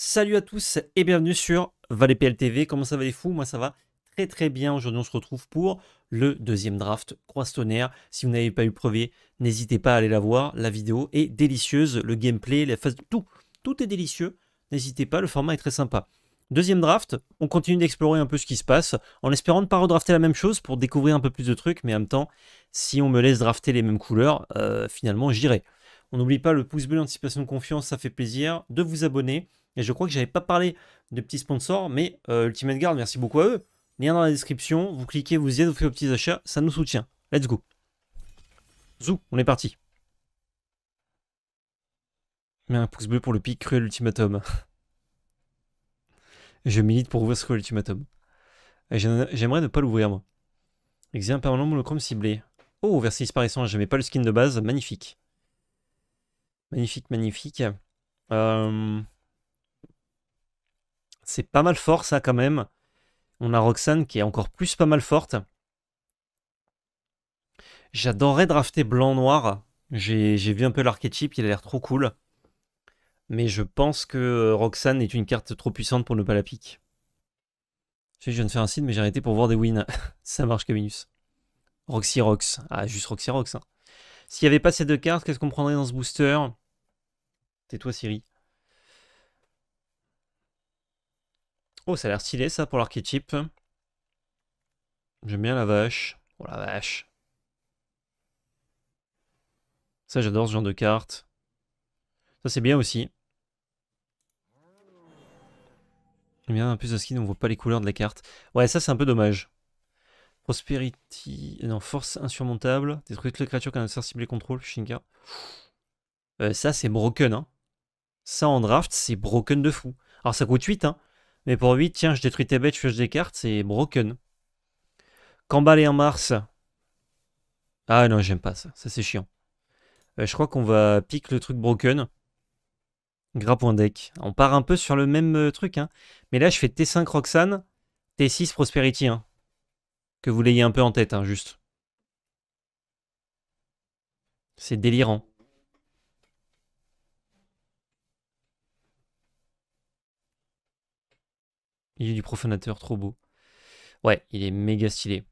Salut à tous et bienvenue sur Valet PL TV. Comment ça va les fous? Moi ça va très très bien. Aujourd'hui on se retrouve pour le deuxième draft Croise Tonnerre. Si vous n'avez pas eu le premier, n'hésitez pas à aller la voir. La vidéo est délicieuse, le gameplay, la phase, tout est délicieux. N'hésitez pas, le format est très sympa. Deuxième draft, on continue d'explorer un peu ce qui se passe, en espérant ne pas redrafter la même chose pour découvrir un peu plus de trucs, mais en même temps, si on me laisse drafter les mêmes couleurs, finalement j'irai. On n'oublie pas le pouce bleu, l'anticipation de confiance, ça fait plaisir, de vous abonner. Et je crois que j'avais pas parlé de petits sponsors, mais Ultimate Guard, merci beaucoup à eux. Lien dans la description, vous cliquez, vous y êtes, vous faites vos petits achats, ça nous soutient. Let's go. Zou, on est parti. Mais un pouce bleu pour le pic Cruel Ultimatum. Je milite pour ouvrir ce Cruel Ultimatum. J'aimerais ne pas l'ouvrir, moi. Exil permanent monochrome ciblé. Oh, verset disparaissant, j'aimais pas le skin de base, magnifique. Magnifique, magnifique. C'est pas mal fort, ça, quand même. On a Roxane qui est encore plus pas mal forte. J'adorerais drafter blanc-noir. J'ai vu un peu l'archétype, il a l'air trop cool. Mais je pense que Roxane est une carte trop puissante pour ne pas la pique. Je sais que je viens de faire un site, mais j'ai arrêté pour voir des wins. Ça marche, Caminus. Roxy Rox. Ah, juste Roxy Rox. Hein. S'il n'y avait pas ces deux cartes, qu'est-ce qu'on prendrait dans ce booster? Tais-toi, Siri. Oh, ça a l'air stylé, ça, pour l'archétype. J'aime bien la vache. Oh, la vache. Ça, j'adore ce genre de carte. Ça, c'est bien aussi. J'aime bien un peu ce skin, on voit pas les couleurs de la carte. Ouais, ça, c'est un peu dommage. Prosperity. Non, force insurmontable. Détruire toutes les créatures qu'un adversaire ciblé contrôle. Shinka. Ça, c'est broken. Hein. Ça, en draft, c'est broken de fou. Alors, ça coûte 8. Hein. Mais pour 8, tiens, je détruis tes bêtes, je pioche des cartes, c'est broken. Kambal et un Mars. Ah non, j'aime pas ça. Ça, c'est chiant. Je crois qu'on va pique le truc broken. Gras.deck. On part un peu sur le même truc. Hein. Mais là, je fais T5 Roxane, T6 Prosperity. Hein. Que vous l'ayez un peu en tête, hein, juste. C'est délirant. Il est du profanateur, trop beau. Ouais, il est méga stylé.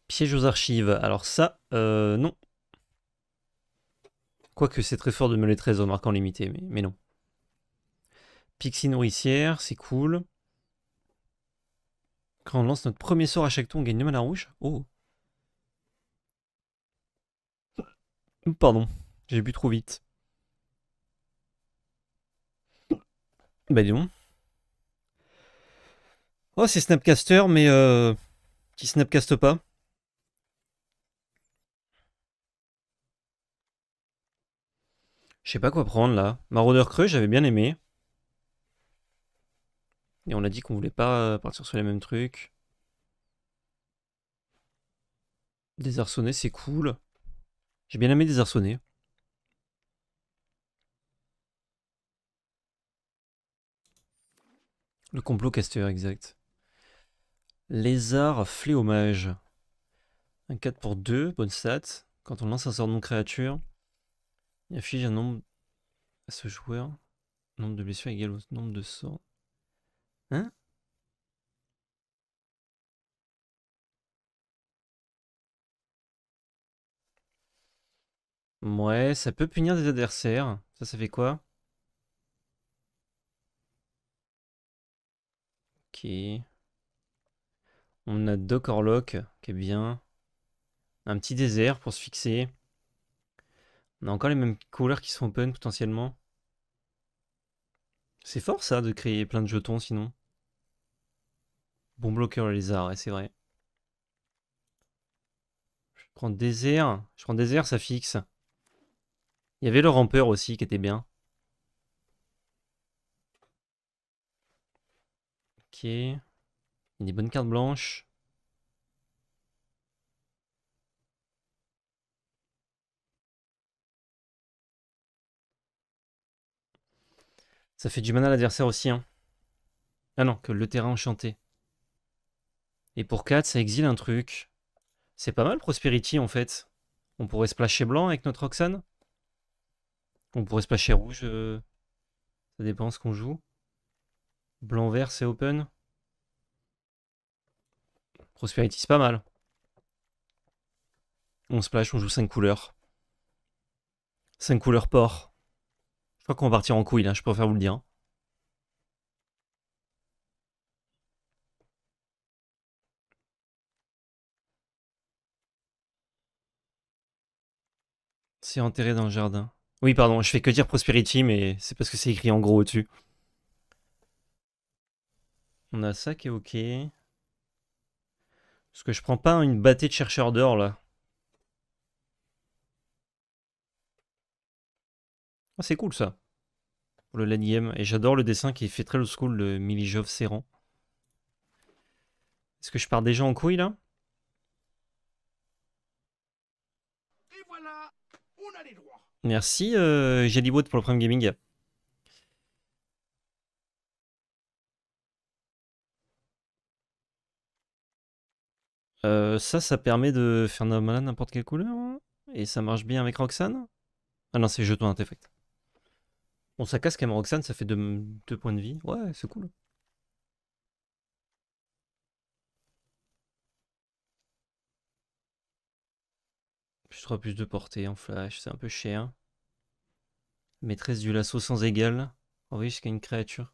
Piège aux archives. Alors ça, non. Quoique c'est très fort de me les 13 au marquant limité, mais non. Pixie nourricière, c'est cool. Quand on lance notre premier sort à chaque tour, on gagne 2 mana rouge. Oh. Pardon, j'ai bu trop vite. Bah dis donc. Oh, c'est Snapcaster, mais qui snapcaste pas. Je sais pas quoi prendre là. Maraudeur creux, j'avais bien aimé. Et on a dit qu'on voulait pas partir sur les mêmes trucs. Désarçonné, c'est cool. J'ai bien aimé Désarçonné. Le complot caster, exact. Lézard fléomage. Un 4 pour 2, bonne stat. Quand on lance un sort de non-créature, il affiche un nombre à ce joueur. Nombre de blessures égal au nombre de sorts. Hein? Ouais, ça peut punir des adversaires. Ça fait quoi? Ok. On a Doc Orlock, qui est bien. Un petit désert pour se fixer. On a encore les mêmes couleurs qui sont open potentiellement. C'est fort ça de créer plein de jetons sinon. Bon bloqueur lézard, ouais, c'est vrai. Je prends désert. Je prends désert, ça fixe. Il y avait le rampeur aussi qui était bien. Ok. Il y a des bonnes cartes blanches. Ça fait du mana à l'adversaire aussi. Hein. Ah non, que le terrain enchanté. Et pour 4, ça exile un truc. C'est pas mal Prosperity en fait. On pourrait splasher blanc avec notre Roxane. On pourrait splasher rouge. Ça dépend ce qu'on joue. Blanc-vert, c'est open. Prosperity, c'est pas mal. On splash, on joue 5 couleurs. 5 couleurs port. Je crois qu'on va partir en couille là, je préfère vous le dire. C'est enterré dans le jardin. Oui, pardon, je fais que dire Prosperity, mais c'est parce que c'est écrit en gros au-dessus. On a ça qui est ok. Parce que je prends pas une bâtée de chercheur d'or là. Ah, c'est cool ça. Pour le late game. Et j'adore le dessin qui fait très old school de Milijov Serrant. Est-ce que je pars déjà en couille là? Et voilà, on a les droits. Merci Jellywood pour le Prime Gaming. Ça permet de faire n'importe quelle couleur. Hein. Et ça marche bien avec Roxane. Ah non, c'est jeton artefact. Bon, ça casse quand même Roxane, ça fait 2 points de vie. Ouais, c'est cool. Plus 3, plus de portée en flash, c'est un peu cher. Maîtresse du lasso sans égal. Envoyé jusqu'à une créature.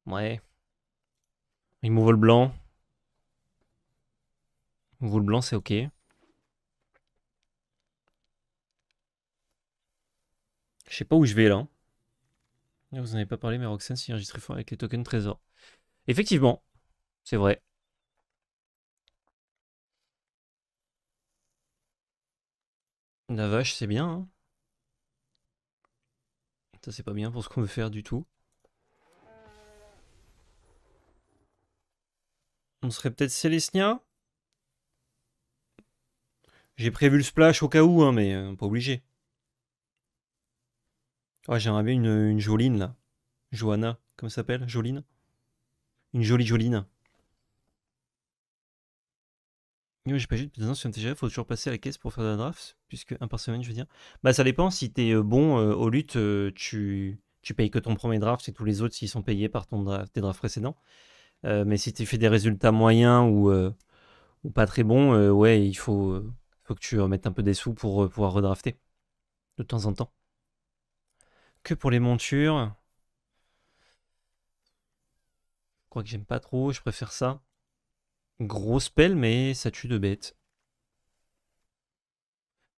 Ouais. Remove le blanc. Remove le blanc, c'est ok. Je sais pas où je vais là. Hein. Vous en avez pas parlé, mais Roxane synergie très fort avec les tokens trésor. Effectivement, c'est vrai. La vache, c'est bien. Hein. Ça, c'est pas bien pour ce qu'on veut faire du tout. On serait peut-être Célestia. J'ai prévu le splash au cas où, hein, mais pas obligé. Ouais, j'aimerais bien une Joline là. Johanna, comment ça s'appelle? Joline? Une jolie Joline. Yo, j'ai pas juste depuis 2 ans sur MTG, faut toujours passer à la caisse pour faire de la draft, puisque un par semaine, je veux dire. Bah, ça dépend, si t'es bon au lutte, tu payes que ton premier draft et tous les autres s'ils sont payés par tes drafts précédents. Mais si tu fais des résultats moyens ou pas très bons, ouais, faut que tu remettes un peu des sous pour pouvoir redrafter de temps en temps. Que pour les montures, je crois que j'aime pas trop, je préfère ça. Gros spell, mais ça tue de bêtes.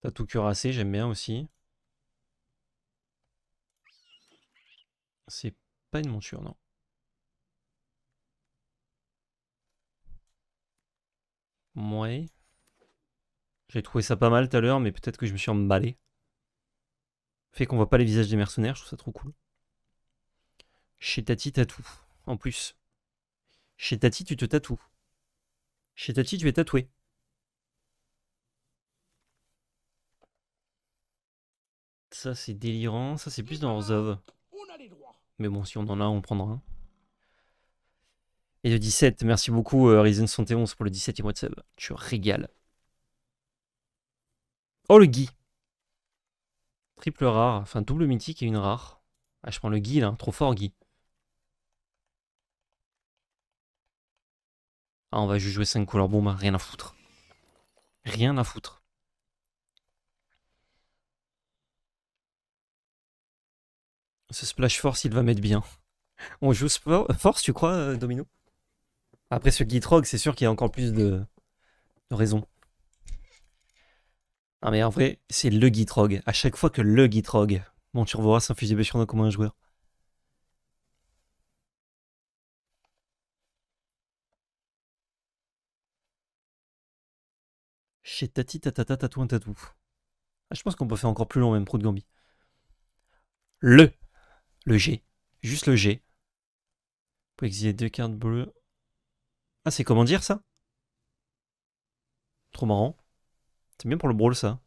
T'as tout cuirassé, j'aime bien aussi. C'est pas une monture, non. Ouais. J'ai trouvé ça pas mal tout à l'heure, mais peut-être que je me suis emballé. Fait qu'on voit pas les visages des mercenaires, je trouve ça trop cool. Chez Tati, tatou. En plus. Chez Tati, tu te tatoues. Chez Tati, tu es tatoué. Ça, c'est délirant. Ça, c'est plus dans Orzhov. On a les droits. Mais bon, si on en a, on prendra un. Et le 17, merci beaucoup Ryzen71 pour le 17e mois de sub. Tu régales. Oh, le Guy. Triple rare, enfin double mythique et une rare. Ah, je prends le Guy là, trop fort Guy. Ah, on va juste jouer 5 couleurs bombes, rien à foutre. Rien à foutre. Ce splash force, il va mettre bien. On joue force, tu crois, Domino? Après ce Gitrog, c'est sûr qu'il y a encore plus de raisons. Ah, mais en vrai, c'est le Gitrog. À chaque fois que le Gitrog, bon, tu reverras un fusil sur nous comme un joueur. Chez Tati, tatata, tatou, un tatou. Ah, je pense qu'on peut faire encore plus long, même, pro de Gambi. Le G. Juste le G. Pour exiler 2 cartes bleues. Ah, c'est comment dire ça? Trop marrant. C'est bien pour le brawl ça.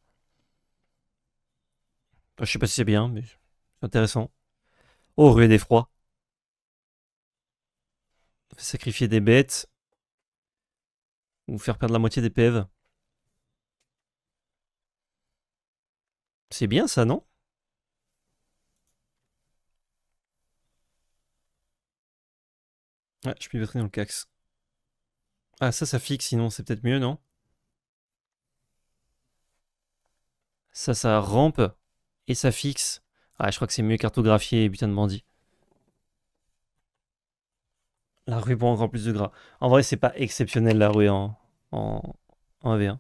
Enfin, je sais pas si c'est bien, mais c'est intéressant. Oh, ruée d'effroi. Sacrifier des bêtes. Ou faire perdre la moitié des PV. C'est bien ça, non? Ouais, je peux pivoter dans le cax. Ah, ça fixe, sinon c'est peut-être mieux, non? Ça rampe et ça fixe. Ah, je crois que c'est mieux cartographier, putain de bandit. La rue pour encore plus de gras. En vrai, c'est pas exceptionnel la rue en, en AV1.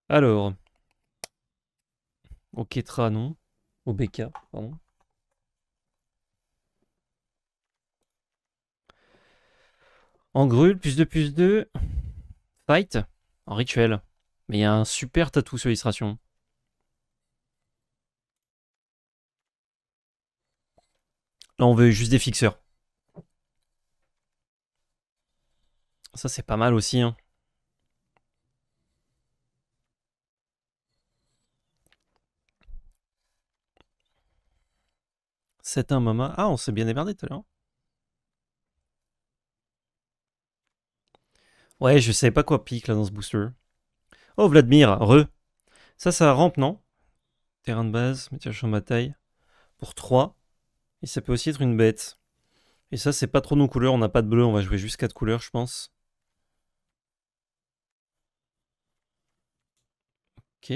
Alors, au Ketra, non. Au BK, pardon. En grul, plus 2. Fight, en rituel. Mais il y a un super tatou sur l'illustration. Là, on veut juste des fixeurs. Ça, c'est pas mal aussi. Hein. C'est un mama. Ah, on s'est bien démerdé tout à l'heure. Ouais, je savais pas quoi pique là dans ce booster. Oh, Vladimir, re. Ça rampe, non? Terrain de base, métier champ de bataille. Pour 3. Et ça peut aussi être une bête. Et ça, c'est pas trop nos couleurs. On n'a pas de bleu. On va jouer juste 4 couleurs, je pense. Ok.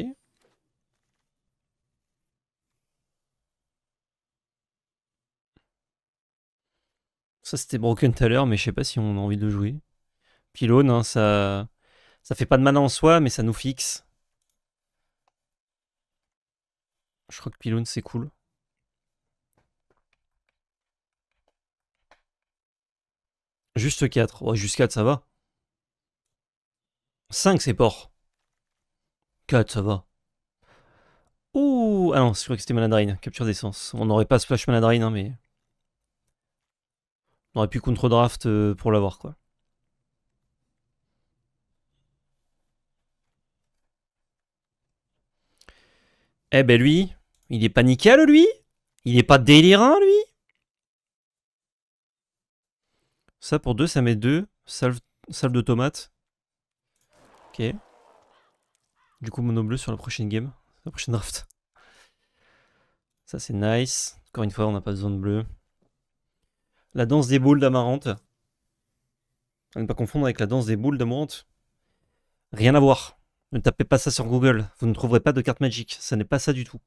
Ça, c'était broken tout à l'heure, mais je sais pas si on a envie de le jouer. Pylône, hein, ça fait pas de mana en soi, mais ça nous fixe. Je crois que pylône, c'est cool. Juste 4. Ouais, juste 4, ça va. 5, c'est port. 4, ça va. Ouh. Ah non, je crois que c'était mana drain. Capture d'essence. On n'aurait pas splash mana drain, hein, mais. On aurait pu contre-draft pour l'avoir, quoi. Eh ben lui, il est pas nickel, lui. Il est pas délirant, lui. Ça pour 2, ça met 2. Salve de tomate. Ok. Du coup, mono bleu sur la prochaine game. La prochaine draft. Ça, c'est nice. Encore une fois, on n'a pas besoin de bleu. La danse des boules d'amarante. À ne pas confondre avec la danse des boules d'amarante. Rien à voir. Ne tapez pas ça sur Google. Vous ne trouverez pas de carte Magic. Ça n'est pas ça du tout.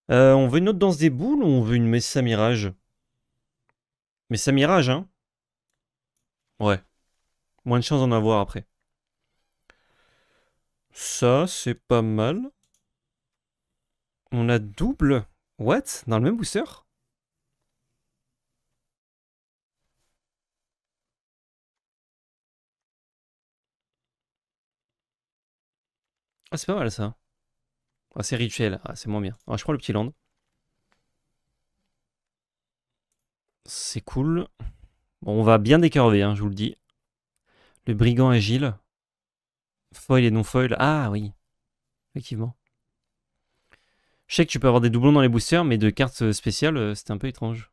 On veut une autre danse des boules ou on veut une Messa Mirage? Messa Mirage, hein? Ouais. Moins de chance d'en avoir après. Ça, c'est pas mal. On a double. What? Dans le même booster? Ah, c'est pas mal ça. Ah, c'est rituel. Ah, c'est moins bien. Ah, je prends le petit land. C'est cool. Bon, on va bien décurver, hein, je vous le dis. Le brigand agile. Foil et non foil. Ah oui, effectivement. Je sais que tu peux avoir des doublons dans les boosters, mais de cartes spéciales, c'était un peu étrange.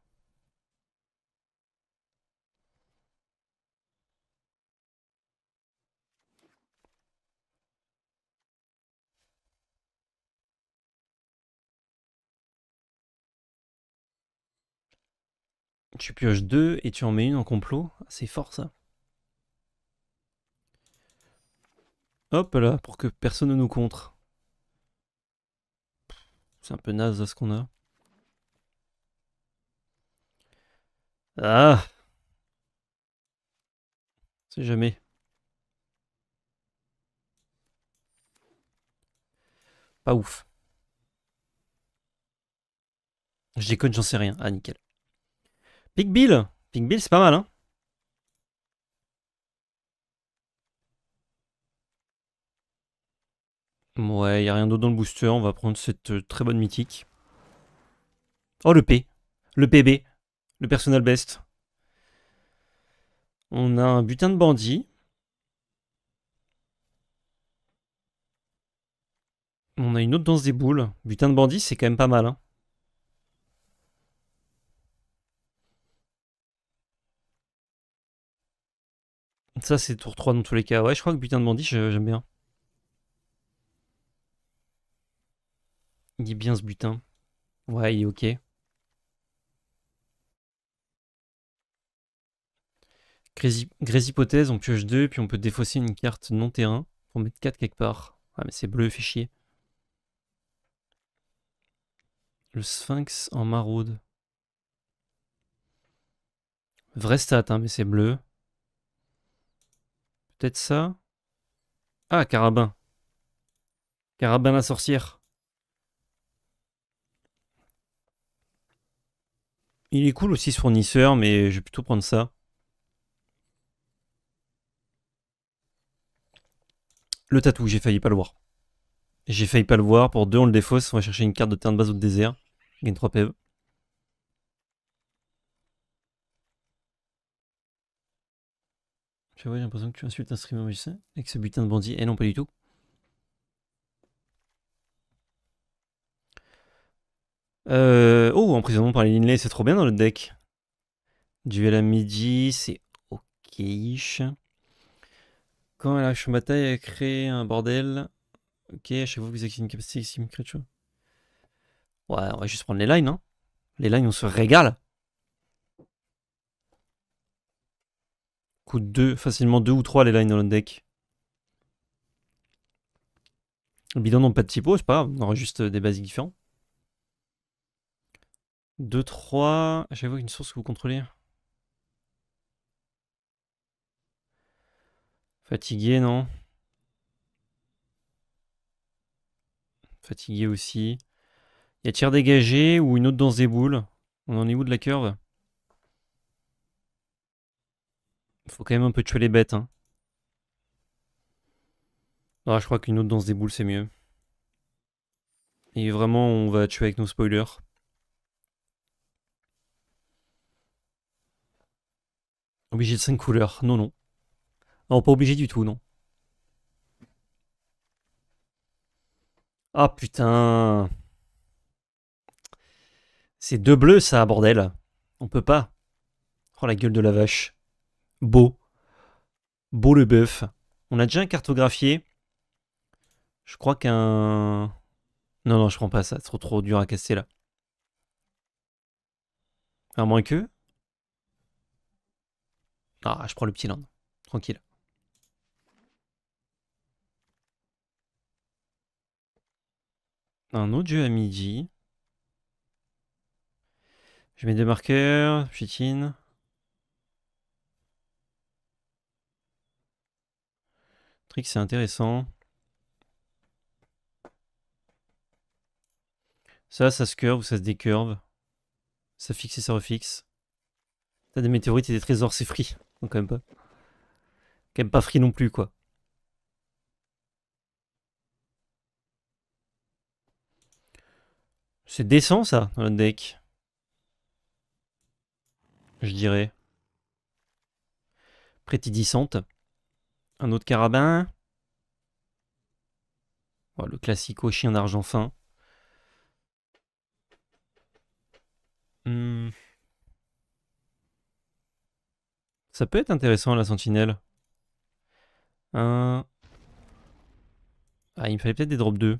Tu pioches 2 et tu en mets une en complot. Ah, c'est fort ça. Hop là, pour que personne ne nous contre. C'est un peu naze ce qu'on a. Ah, c'est jamais. Pas ouf. Je déconne, j'en sais rien. Ah, nickel. Big Bill. Big Bill, c'est pas mal, hein. Ouais, y a rien d'autre dans le booster. On va prendre cette très bonne mythique. Oh, le P. Le PB. Le personal best. On a un butin de bandit. On a une autre danse des boules. Butin de bandit, c'est quand même pas mal, hein. Ça, c'est tour 3 dans tous les cas. Ouais, je crois que butin de bandit, j'aime bien. Il est bien ce butin. Ouais, il est ok. Grès hypothèse, on pioche 2, puis on peut défausser une carte non terrain pour mettre 4 quelque part. Ah mais c'est bleu, fait chier. Le sphinx en maraude. Vrai stat, hein, mais c'est bleu. Peut-être ça. Ah, carabin. Carabin la sorcière. Il est cool aussi ce fournisseur, mais je vais plutôt prendre ça. Le tatou, j'ai failli pas le voir. J'ai failli pas le voir. Pour 2, on le défausse. On va chercher une carte de terrain de base au désert. Gagne 3 PV. J'ai l'impression que tu insultes un streamer magicien avec ce butin de bandit. Eh non, pas du tout. Oh, emprisonnement par les Linley, c'est trop bien dans le deck. Duel à midi, c'est ok. Quand la hache bataille a créé un bordel. Ok, à chaque fois que vous activez une capacité maximum creature. Ouais, on va juste prendre les lines, hein. Les lines, on se régale. Coûte 2, facilement 2 ou 3 les lines dans le deck. Les bidons n'ont pas de typo, c'est pas grave, on aura juste des basiques différents. 2, 3. À chaque fois qu'une source que vous contrôlez. Fatigué, non? Fatigué aussi. Il y a tir dégagé ou une autre danse des boules. On en est où de la curve? Faut quand même un peu tuer les bêtes, hein. Ah, je crois qu'une autre danse des boules, c'est mieux. Et vraiment, on va tuer avec nos spoilers. Obligé de 5 couleurs. Non, non. Non, pas obligé du tout, non. Ah putain. C'est 2 bleus, ça, bordel. On peut pas. Oh, la gueule de la vache. Beau. Beau le bœuf. On a déjà un cartographié. Je crois qu'un... Non, non, je prends pas ça. C'est trop dur à casser, là. À moins que... Ah, je prends le petit land. Tranquille. Un autre jeu à midi. Je mets 2 marqueurs. Chutine. Trick, c'est intéressant. Ça se curve ou ça se décurve. Ça fixe et ça refixe. T'as des météorites et des trésors, c'est free. Donc quand même pas. Quand même pas free non plus, quoi. C'est décent, ça, dans notre deck. Je dirais. Prétidissante. Un autre carabin. Oh, le classico chien d'argent fin. Hmm. Ça peut être intéressant, la sentinelle. Un... Ah, il me fallait peut-être des drop 2.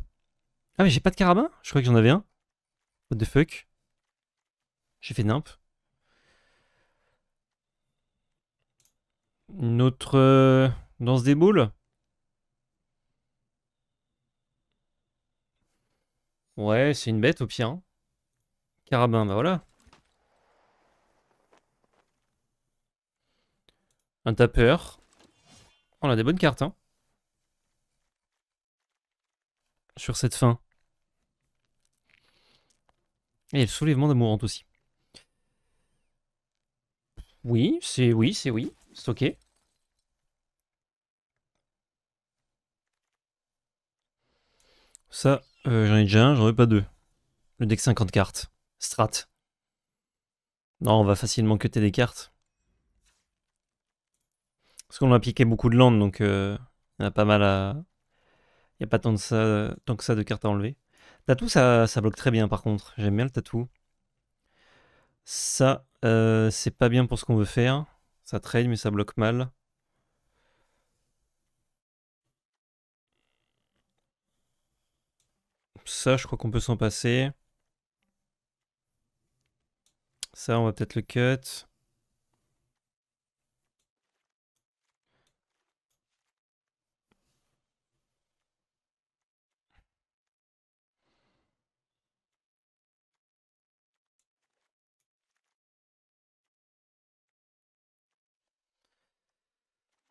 Ah, mais j'ai pas de carabin? Je crois que j'en avais un. What the fuck? J'ai fait nimp. Une autre danse des boules? Ouais, c'est une bête au pire. Hein. Carabin, bah voilà. Un tapeur. On a des bonnes cartes, hein. Sur cette fin. Et le soulèvement d'amourante aussi. Oui, c'est oui, c'est oui. C'est ok. Ça, j'en ai déjà un, j'en ai pas deux. Le deck 50 cartes. Strat. Non, on va facilement cutter des cartes. Parce qu'on a piqué beaucoup de land, donc il y en a pas mal à... Il n'y a pas tant, tant que ça de cartes à enlever. Tatou, ça bloque très bien par contre. J'aime bien le tatou. Ça, c'est pas bien pour ce qu'on veut faire. Ça trade, mais ça bloque mal. Ça, je crois qu'on peut s'en passer. Ça, on va peut-être le cut.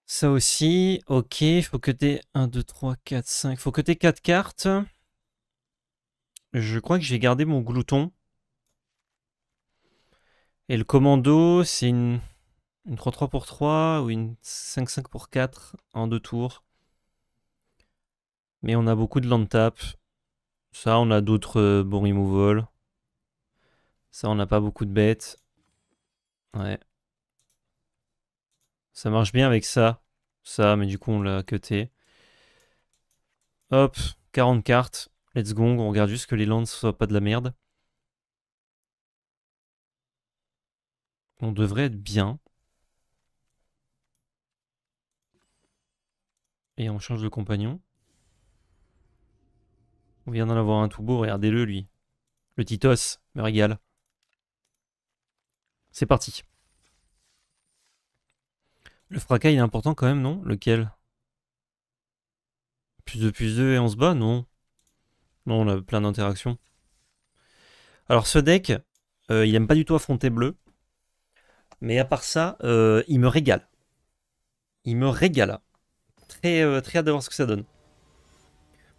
Ça aussi, ok, faut que t'aies 1, 2, 3, 4, 5. Faut que t'aies 4 cartes. Je crois que j'ai gardé mon glouton. Et le commando, c'est une 3-3 pour 3 ou une 5-5 pour 4 en 2 tours. Mais on a beaucoup de land tap. Ça, on a d'autres bons removal. Ça, on n'a pas beaucoup de bêtes. Ouais. Ça marche bien avec ça. Ça, mais du coup, on l'a cuté. Hop, 40 cartes. Let's go. On regarde juste que les lands soient pas de la merde. On devrait être bien. Et on change de compagnon. On vient d'en avoir un tout beau, regardez-le lui. Le Titos me régale. C'est parti. Le fracas il est important quand même, non? Lequel? Plus 2 et on se bat? Non. Non, on a plein d'interactions. Alors ce deck, il aime pas du tout affronter bleu. Mais à part ça, il me régale. Il me régale. Très hâte de voir ce que ça donne.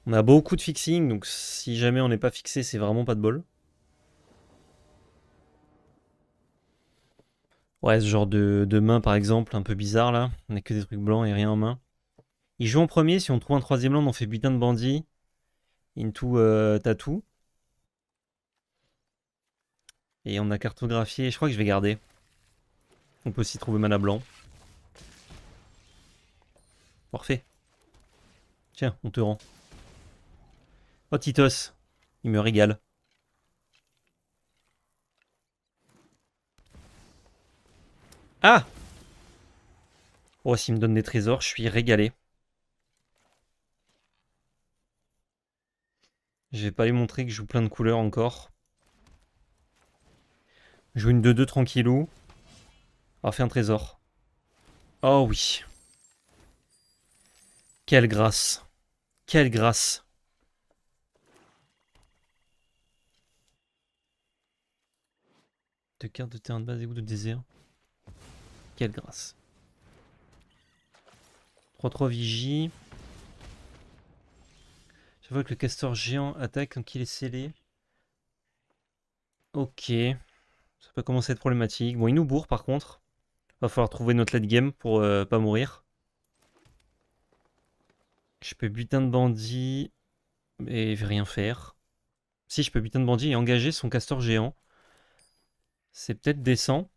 On a beaucoup de fixing, donc si jamais on n'est pas fixé, c'est vraiment pas de bol. Ouais, ce genre de main par exemple, un peu bizarre là. On a que des trucs blancs et rien en main. Il joue en premier, si on trouve un troisième land, on fait putain de bandit. Into tattoo. Et on a cartographié, je crois que je vais garder. On peut aussi trouver mana blanc. Parfait. Tiens, on te rend. Oh Titos, il me régale. Ah! Oh, s'il me donne des trésors, je suis régalé. Je vais pas lui montrer que je joue plein de couleurs encore. Je joue une 2-2 tranquillou. On va faire un trésor. Oh oui. Quelle grâce. Quelle grâce. Deux cartes de terrain de base et ou de désert. Quelle grâce. 3-3 vigie. Je vois que le castor géant attaque quand il est scellé. Ok. Ça peut commencer à être problématique. Bon, il nous bourre par contre. Va falloir trouver notre late game pour pas mourir. Je peux butin de bandit et rien faire. Si, je peux butin de bandit et engager son castor géant. C'est peut-être décent.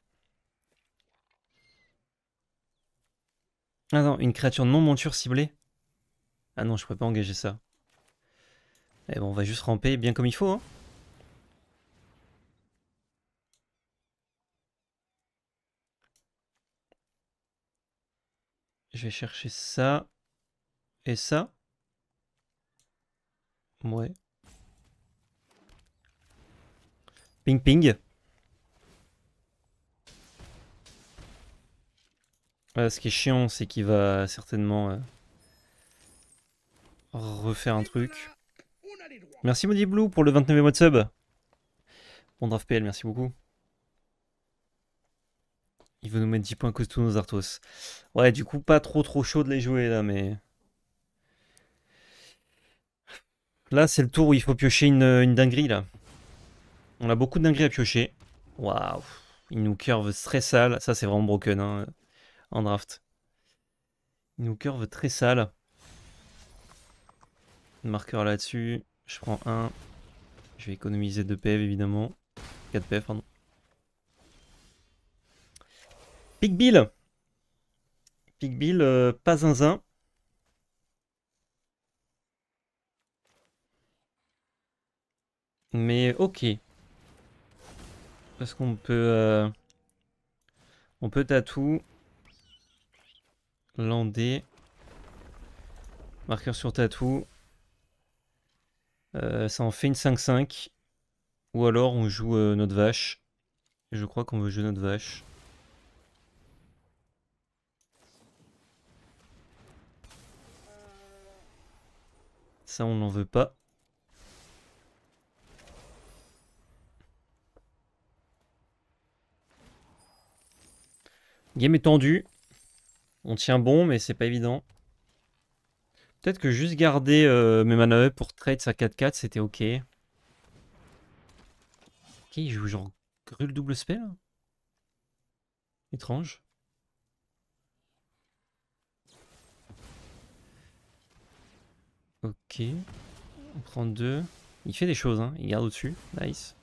Ah non, une créature non monture ciblée. Ah non, je pourrais pas engager ça. Eh bon, on va juste ramper bien comme il faut. Hein. Je vais chercher ça. Et ça. Ouais. Ping ping. Ce qui est chiant, c'est qu'il va certainement refaire un truc. Merci Maudit Blue pour le 29e mois de sub. Bon draft PL, merci beaucoup. Il veut nous mettre 10 points à cause de tous nos Arthos. Ouais, du coup, pas trop chaud de les jouer là, mais... Là, c'est le tour où il faut piocher une dinguerie là. On a beaucoup de dingueries à piocher. Waouh. Il nous curve très sale. Ça, c'est vraiment broken hein, en draft. Il nous curve très sale. Marqueur là-dessus. Je prends un. Je vais économiser 2 PV évidemment. 4 PV, pardon. Big Bill. Big Bill, pas zinzin. Mais ok. Parce qu'on peut... on peut tatou. Lander. Marqueur sur tatou. Ça en fait une 5-5. Ou alors on joue notre vache. Je crois qu'on veut jouer notre vache. Ça, on n'en veut pas. Game est tendu. On tient bon, mais c'est pas évident. Peut-être que juste garder mes mana up pour trade sa 4-4, c'était ok. Ok, il joue genre grue le double spell. Étrange. Ok. On prend 2. Il fait des choses, hein. Il garde au-dessus. Nice.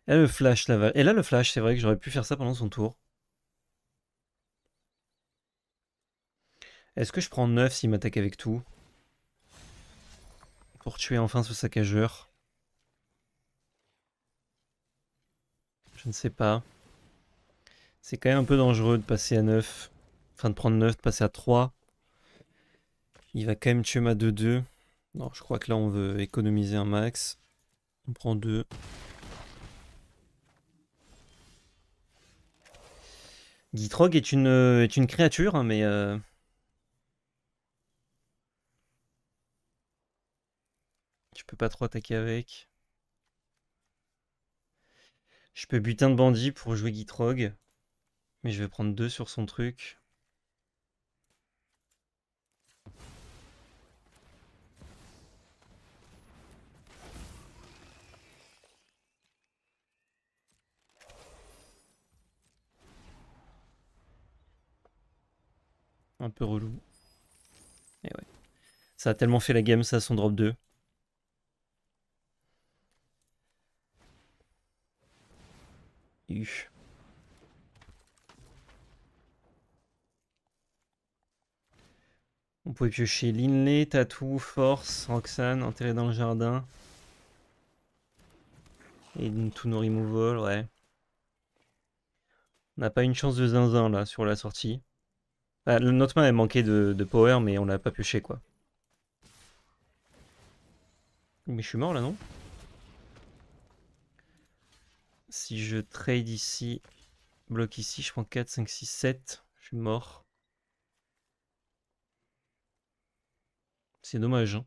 Et là, le flash, là. Et là, le flash, c'est vrai que j'aurais pu faire ça pendant son tour. Est-ce que je prends 9 s'il m'attaque avec tout? Pour tuer enfin ce saccageur. Je ne sais pas. C'est quand même un peu dangereux de passer à 9. Enfin, de prendre 9, de passer à 3. Il va quand même tuer ma 2-2. Non, je crois que là, on veut économiser un max. On prend 2. Gitrog est une créature, hein, mais... je peux pas trop attaquer avec. Je peux butin de bandit pour jouer Gitrog. Mais je vais prendre 2 sur son truc. Un peu relou. Et ouais. Ça a tellement fait la game, ça, son drop 2. On pouvait piocher Linley, Tattoo, Force, Roxanne, enterré dans le jardin. Et tout nos removal, ouais. On n'a pas une chance de zinzin là sur la sortie. Ah, notre main elle manquait de power, mais on l'a pas pioché quoi. Mais je suis mort là, non? Si je trade ici, bloque ici, je prends 4, 5, 6, 7. Je suis mort. C'est dommage. Hein.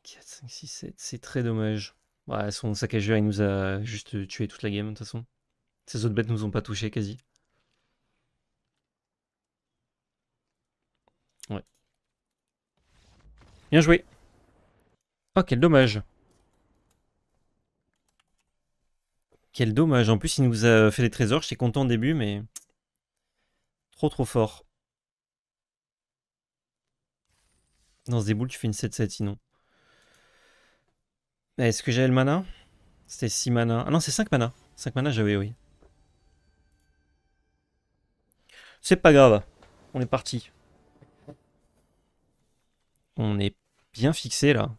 4, 5, 6, 7. C'est très dommage. Ouais, son saccageur il nous a juste tué toute la game de toute façon. Ces autres bêtes nous ont pas touché quasi. Ouais. Bien joué. Oh, quel dommage. Quel dommage. En plus, il nous a fait des trésors. J'étais content au début, mais... trop fort. Dans ce déboule, tu fais une 7-7 sinon. Est-ce que j'avais le mana? C'était 6 mana. Ah non, c'est 5 mana. 5 mana, j'avais, oui. C'est pas grave. On est parti. On est bien fixé là.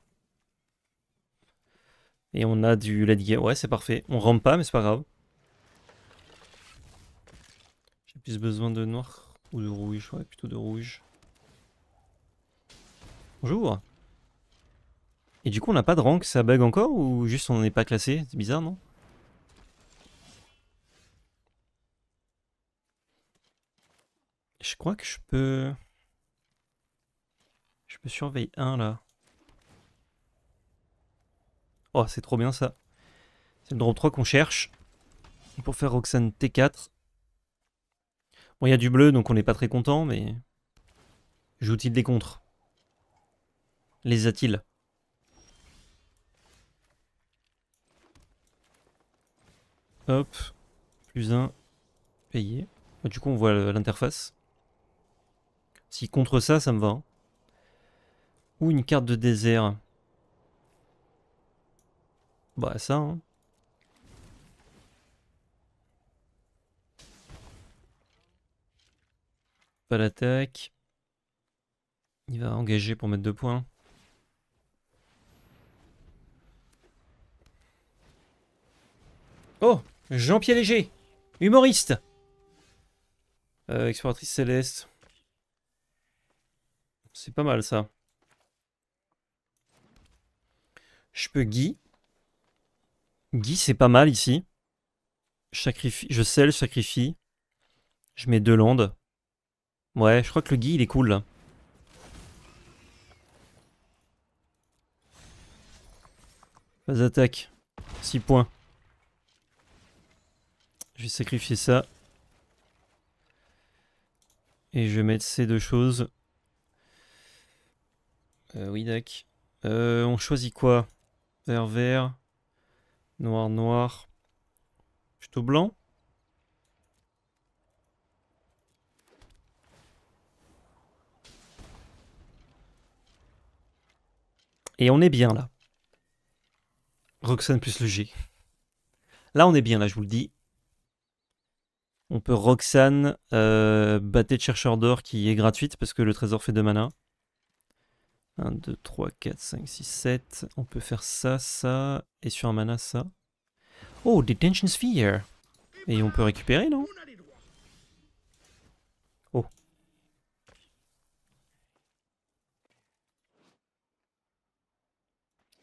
Et on a du late game. Ouais, c'est parfait. On rampe pas, mais c'est pas grave. J'ai plus besoin de noir ou de rouge. Ouais, plutôt de rouge. Bonjour. Et du coup, on n'a pas de rank. Ça bug encore ou juste on n'est pas classé? C'est bizarre, non? Je crois que je peux... Je peux surveiller 1 là. Oh, c'est trop bien ça. C'est le drop 3 qu'on cherche. Pour faire Roxanne T4. Bon, il y a du bleu, donc on n'est pas très content, mais... Joue-t-il des contres? Les a-t-il? Hop. Plus 1. Payé. Du coup, on voit l'interface. Si contre ça, ça me va. Hein. Ou une carte de désert. Bah, ça, hein. Pas l'attaque. Il va engager pour mettre 2 points. Oh, Jean-Pierre Léger, humoriste. Exploratrice céleste. C'est pas mal ça. Je peux Guy. Guy, c'est pas mal ici. Je scelle, sacrifie. Je mets 2 landes. Ouais, je crois que le Guy, il est cool là. Pas d'attaque. 6 points. Je vais sacrifier ça. Et je vais mettre ces 2 choses. Oui, dac. On choisit quoi? Vert, vert. Noir, noir. Plutôt blanc. Et on est bien là. Roxane plus le G. Là, on est bien, là, je vous le dis. On peut Roxane, bâtée de chercheur d'or qui est gratuite parce que le trésor fait 2 mana. 1, 2, 3, 4, 5, 6, 7. On peut faire ça, ça. Et sur un mana, ça. Oh, Detention Sphere. Et on peut récupérer, non? On a les droits. Oh.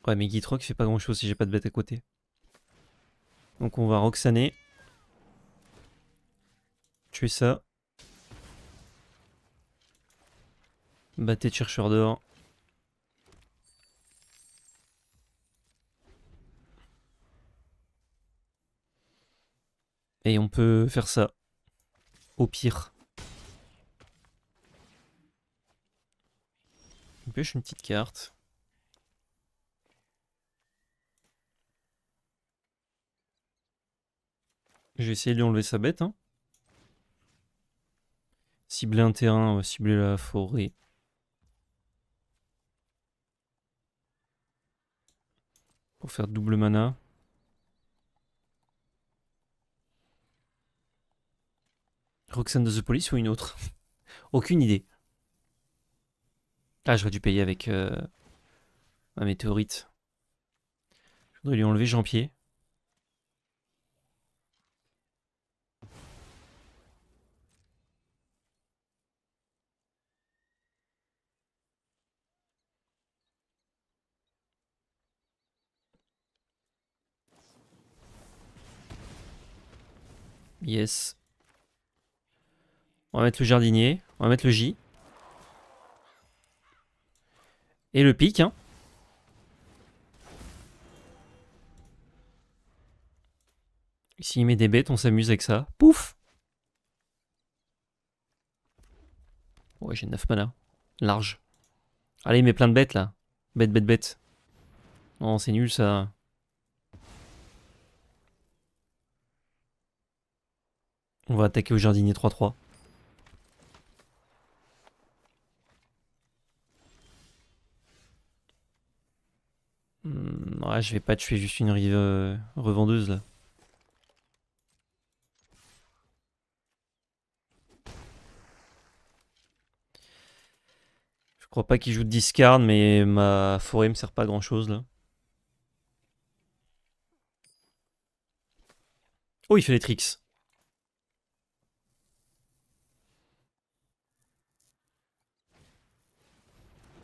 Ouais, mais Gitrock fait pas grand chose si j'ai pas de bête à côté. Donc on va Roxaner. Tuer ça. Bâtée de chercheur d'or. Et on peut faire ça. Au pire. On pêche une petite carte. Je vais essayer de lui enlever sa bête. Hein. Cibler un terrain, cibler la forêt. Pour faire double mana. Roxane de The Police ou une autre? Aucune idée. Ah, j'aurais dû payer avec un météorite. Je voudrais lui enlever Jean-Pierre. Yes. On va mettre le jardinier. On va mettre le J. Et le pic, hein. S'il met des bêtes, on s'amuse avec ça. Pouf! Ouais, j'ai 9 mana. Large. Allez, il met plein de bêtes là. Bête, bête, bête. Non, c'est nul ça. On va attaquer au jardinier 3-3. Ouais, je vais pas tuer juste une rive revendeuse là. Je crois pas qu'il joue de discard, mais ma forêt me sert pas à grand chose là. Oh, il fait les tricks.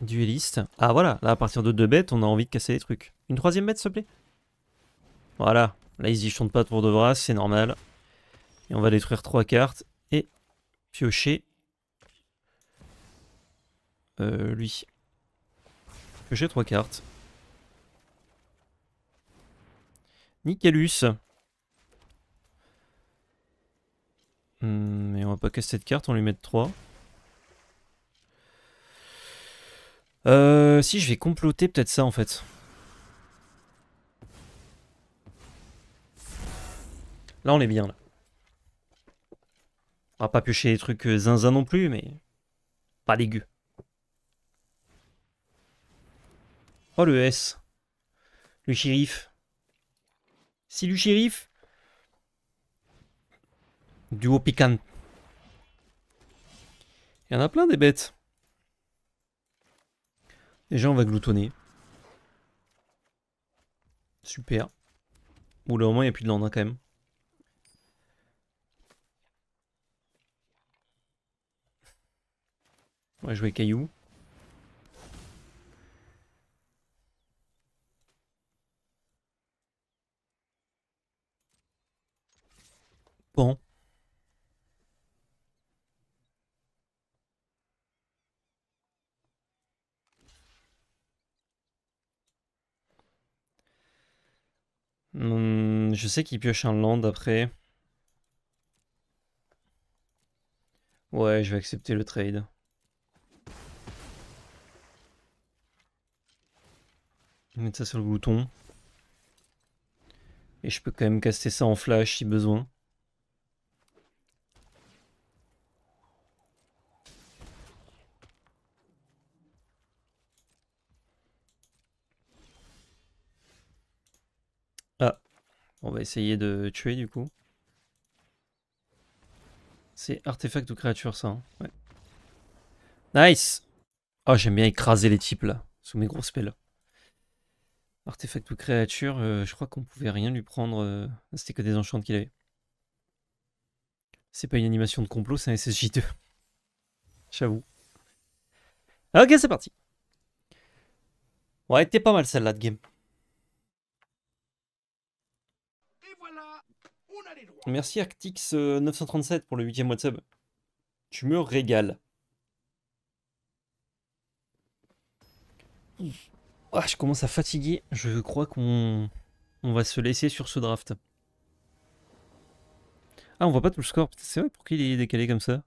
Dueliste. Ah voilà, là à partir de 2 bêtes, on a envie de casser les trucs. Une 3ème bête, s'il te plaît. Voilà, là il se dit je tourne pas tour de bras, c'est normal. Et on va détruire 3 cartes et piocher lui. Piocher 3 cartes. Nickelus. Mais on va pas casser cette carte, on lui met 3. Si je vais comploter peut-être ça en fait. Là on est bien là. On va pas piocher des trucs zinzin non plus, mais pas dégueu. Oh le S. Le shérif. Si le shérif. Duo piquant. Il y en a plein des bêtes. Déjà on va gloutonner. Super. Oula, au moins il n'y a plus de land hein, quand même. On va jouer caillou. Je sais qu'il pioche un land après. Ouais, je vais accepter le trade. Je vais mettre ça sur le bouton. Et je peux quand même caster ça en flash si besoin. Ah, on va essayer de tuer du coup. C'est artefact ou créature ça, hein. Ouais. Nice. Oh, j'aime bien écraser les types là, sous mes gros spells. Artefact ou créature, je crois qu'on pouvait rien lui prendre. C'était que des enchantes qu'il avait. C'est pas une animation de complot, c'est un SSJ2. J'avoue. Ok, c'est parti. Ouais, t'es pas mal celle-là de game. Et voilà, on a les droits. Merci Arctix937 pour le 8e mois de sub. Tu me régales. Ah, je commence à fatiguer. Je crois qu'on va se laisser sur ce draft. Ah, on voit pas tout le score. C'est vrai, pourquoi il est décalé comme ça?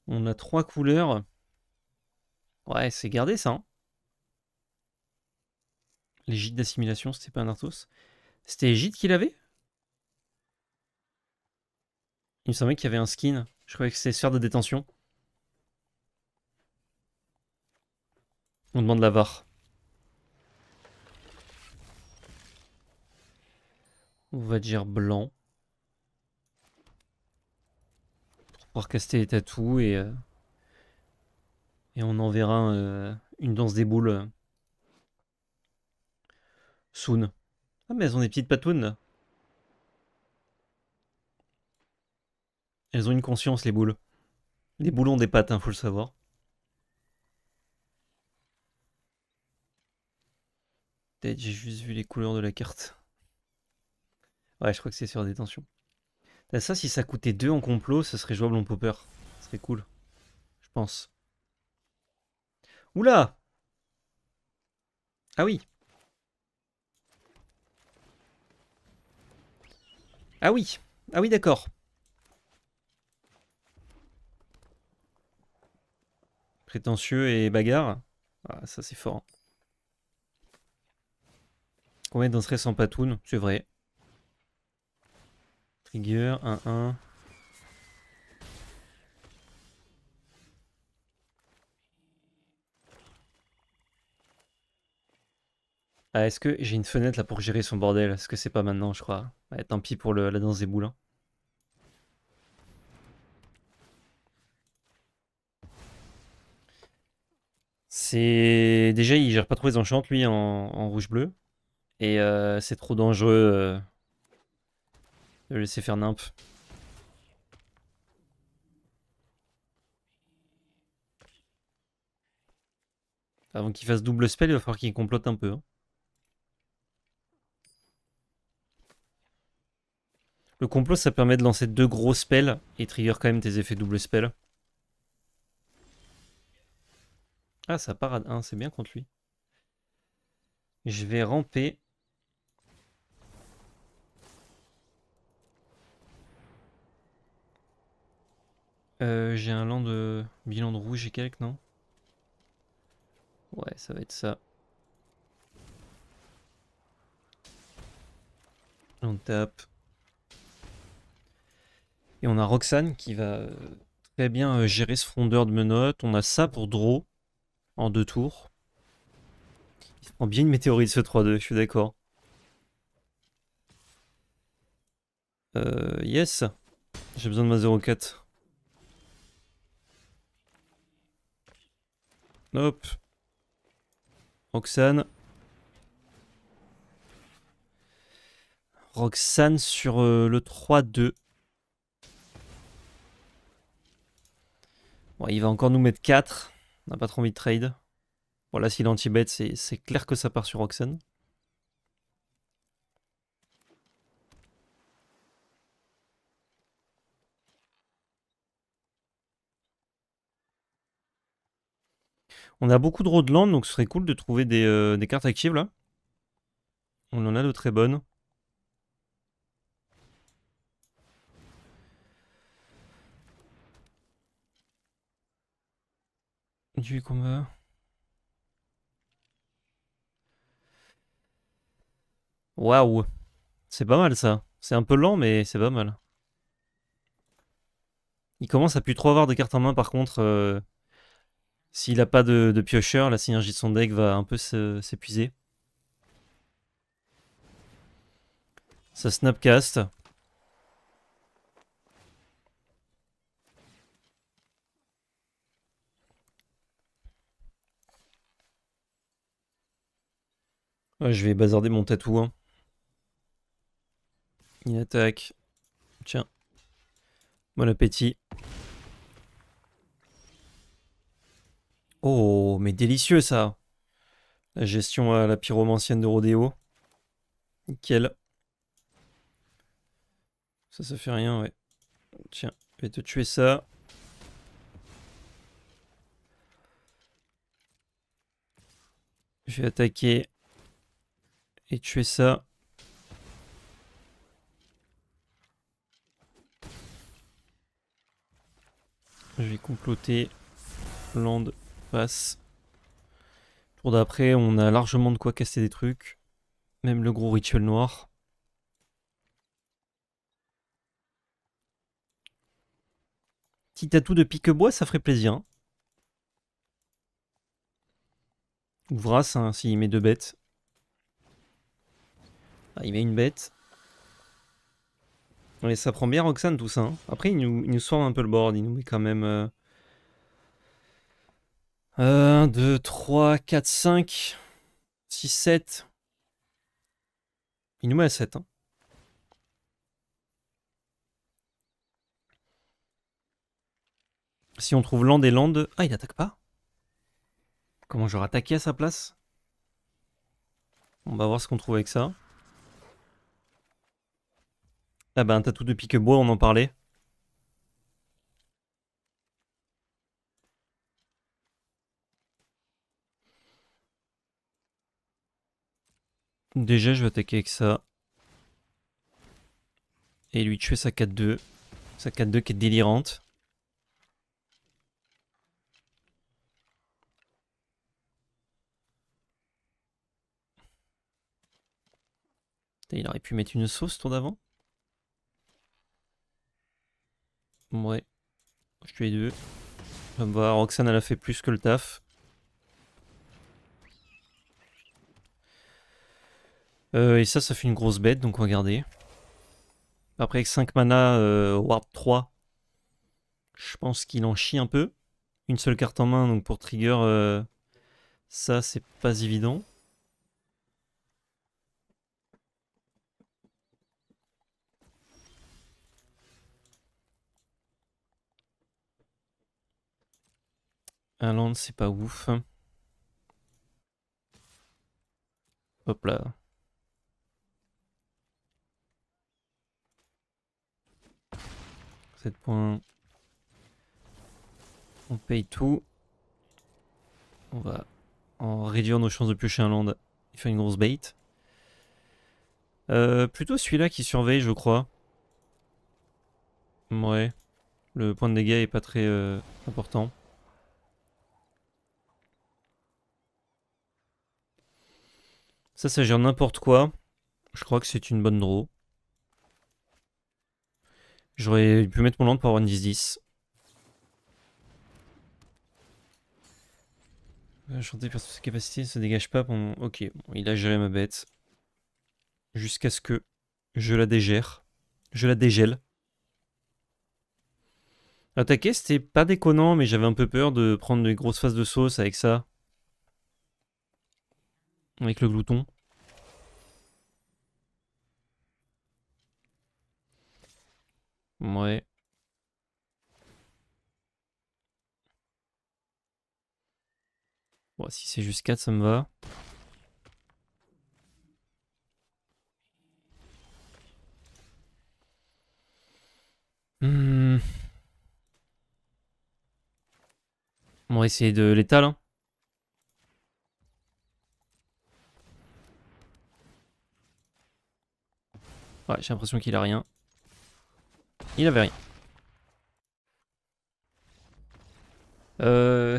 On a 3 couleurs. Ouais, c'est gardé ça, hein. Les gîtes d'assimilation, c'était pas un Arthos. C'était les gîtes qu'il avait? Il me semblait qu'il y avait un skin. Je croyais que c'était sphère de détention. On demande la VAR. On va dire blanc. Pour pouvoir caster les tatous et on enverra une danse des boules soon. Ah, mais elles ont des petites patounes là. Elles ont une conscience, les boules. Les boules ont des pattes, hein, faut le savoir. Peut-être j'ai juste vu les couleurs de la carte. Ouais, je crois que c'est sur détention. Ça, si ça coûtait 2 en complot, ça serait jouable en popper. Ça serait cool. Je pense. Oula! Ah oui! Ah oui! Ah oui, d'accord. Prétentieux et bagarre. Ah, ça c'est fort. Combien danserait sans patoun? C'est vrai. Trigger, 1-1. Ah, est-ce que j'ai une fenêtre là pour gérer son bordel? Est-ce que c'est pas maintenant, je crois? Ouais, tant pis pour la danse des boules, hein. C'est. Déjà, il gère pas trop les enchantes, lui, en rouge-bleu. Et c'est trop dangereux de le laisser faire nimp. Avant qu'il fasse double spell, il va falloir qu'il complote un peu, hein. Le complot, ça permet de lancer 2 gros spells et trigger quand même tes effets double spell. Ah, ça parade 1, c'est bien contre lui. Je vais ramper. J'ai un land de bilan de rouge et quelques, non? Ouais, ça va être ça. On tape. Et on a Roxane qui va très bien gérer ce frondeur de menottes. On a ça pour draw en 2 tours. Il prend bien une météorite ce 3-2, je suis d'accord. Yes. J'ai besoin de ma 0-4. Hop. Roxane. Roxane sur le 3-2. Bon, il va encore nous mettre 4. On n'a pas trop envie de trade. Voilà, s'il anti-bet, c'est clair que ça part sur Roxane. On a beaucoup de draw de land, donc ce serait cool de trouver des cartes actives là. On en a de très bonnes. Du combat. Waouh. C'est pas mal ça. C'est un peu lent, mais c'est pas mal. Il commence à plus trop avoir de cartes en main par contre. S'il a pas de piocheur, la synergie de son deck va un peu s'épuiser. Ça snapcast. Ouais, je vais bazarder mon tatou. Hein. Il attaque. Tiens. Bon appétit. Oh, mais délicieux ça. La gestion à la pyromancienne de Rodéo. Nickel. Ça fait rien, ouais. Tiens, je vais te tuer ça. Je vais attaquer et tuer ça. Je vais comploter. Land passe. Tour d'après, on a largement de quoi casser des trucs. Même le gros rituel noir. Petit atout de pique-bois, ça ferait plaisir. Hein. Ou Vras, hein, s'il met 2 bêtes. Ah, il met une bête. Ouais, ça prend bien Roxane tout ça. Hein. Après, il nous sort un peu le board. Il nous met quand même 1, 2, 3, 4, 5, 6, 7. Il nous met à 7. Hein. Si on trouve land et land... Ah, il attaque pas. Comment j'aurais attaqué à sa place? On va voir ce qu'on trouve avec ça. Ah bah un tatou de pique-bois, on en parlait. Déjà, je vais attaquer avec ça. Et lui tuer sa 4-2. Sa 4-2 qui est délirante. Il aurait pu mettre une sauce tour d'avant. Ouais. Je tue les deux. On va voir, Roxane elle a fait plus que le taf. Et ça fait une grosse bête, donc on va garder. Après avec 5 mana, Warp 3. Je pense qu'il en chie un peu. Une seule carte en main, donc pour trigger, ça c'est pas évident. Un land, c'est pas ouf. Hop là. Points. On paye tout. On va en réduire nos chances de piocher un land et faire une grosse bait. Plutôt celui-là qui surveille, je crois. Ouais. Le point de dégâts est pas très important. Ça gère n'importe quoi. Je crois que c'est une bonne draw. J'aurais pu mettre mon land pour avoir une 10-10. Chanter perso sa capacité, ça dégage pas pendant... Ok, bon, il a géré ma bête. Jusqu'à ce que je la dégère. Je la dégèle. Attaquer, c'était pas déconnant, mais j'avais un peu peur de prendre des grosses phases de sauce avec ça. Avec le glouton. Ouais. Bon, si c'est juste 4, ça me va. On va essayer de l'étal. Hein. Ouais, j'ai l'impression qu'il a rien. Il avait rien.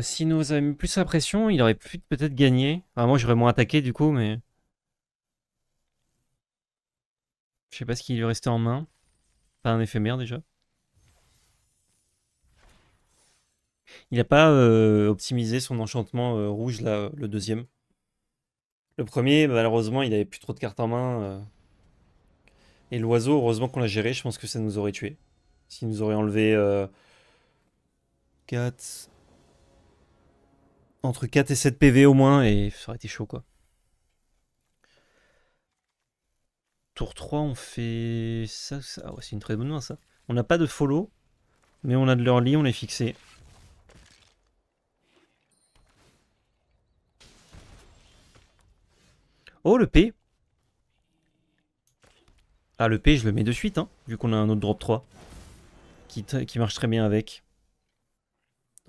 S'il nous avait mis plus la pression, il aurait pu peut-être gagner. Enfin, moi, j'aurais moins attaqué du coup, mais... Je sais pas ce qui lui restait en main. Pas un éphémère déjà. Il a pas optimisé son enchantement rouge là, le deuxième. Le premier, malheureusement, il avait plus trop de cartes en main. Et l'oiseau, heureusement qu'on l'a géré, je pense que ça nous aurait tué. S'il nous aurait enlevé 4... Entre 4 et 7 PV au moins, et ça aurait été chaud quoi. Tour 3, on fait ça. Ah ouais, c'est une très bonne main ça. On n'a pas de follow, mais on a de l'early, on est fixé. Oh, le P. Ah, le P, je le mets de suite, hein, vu qu'on a un autre drop 3. Qui marche très bien avec.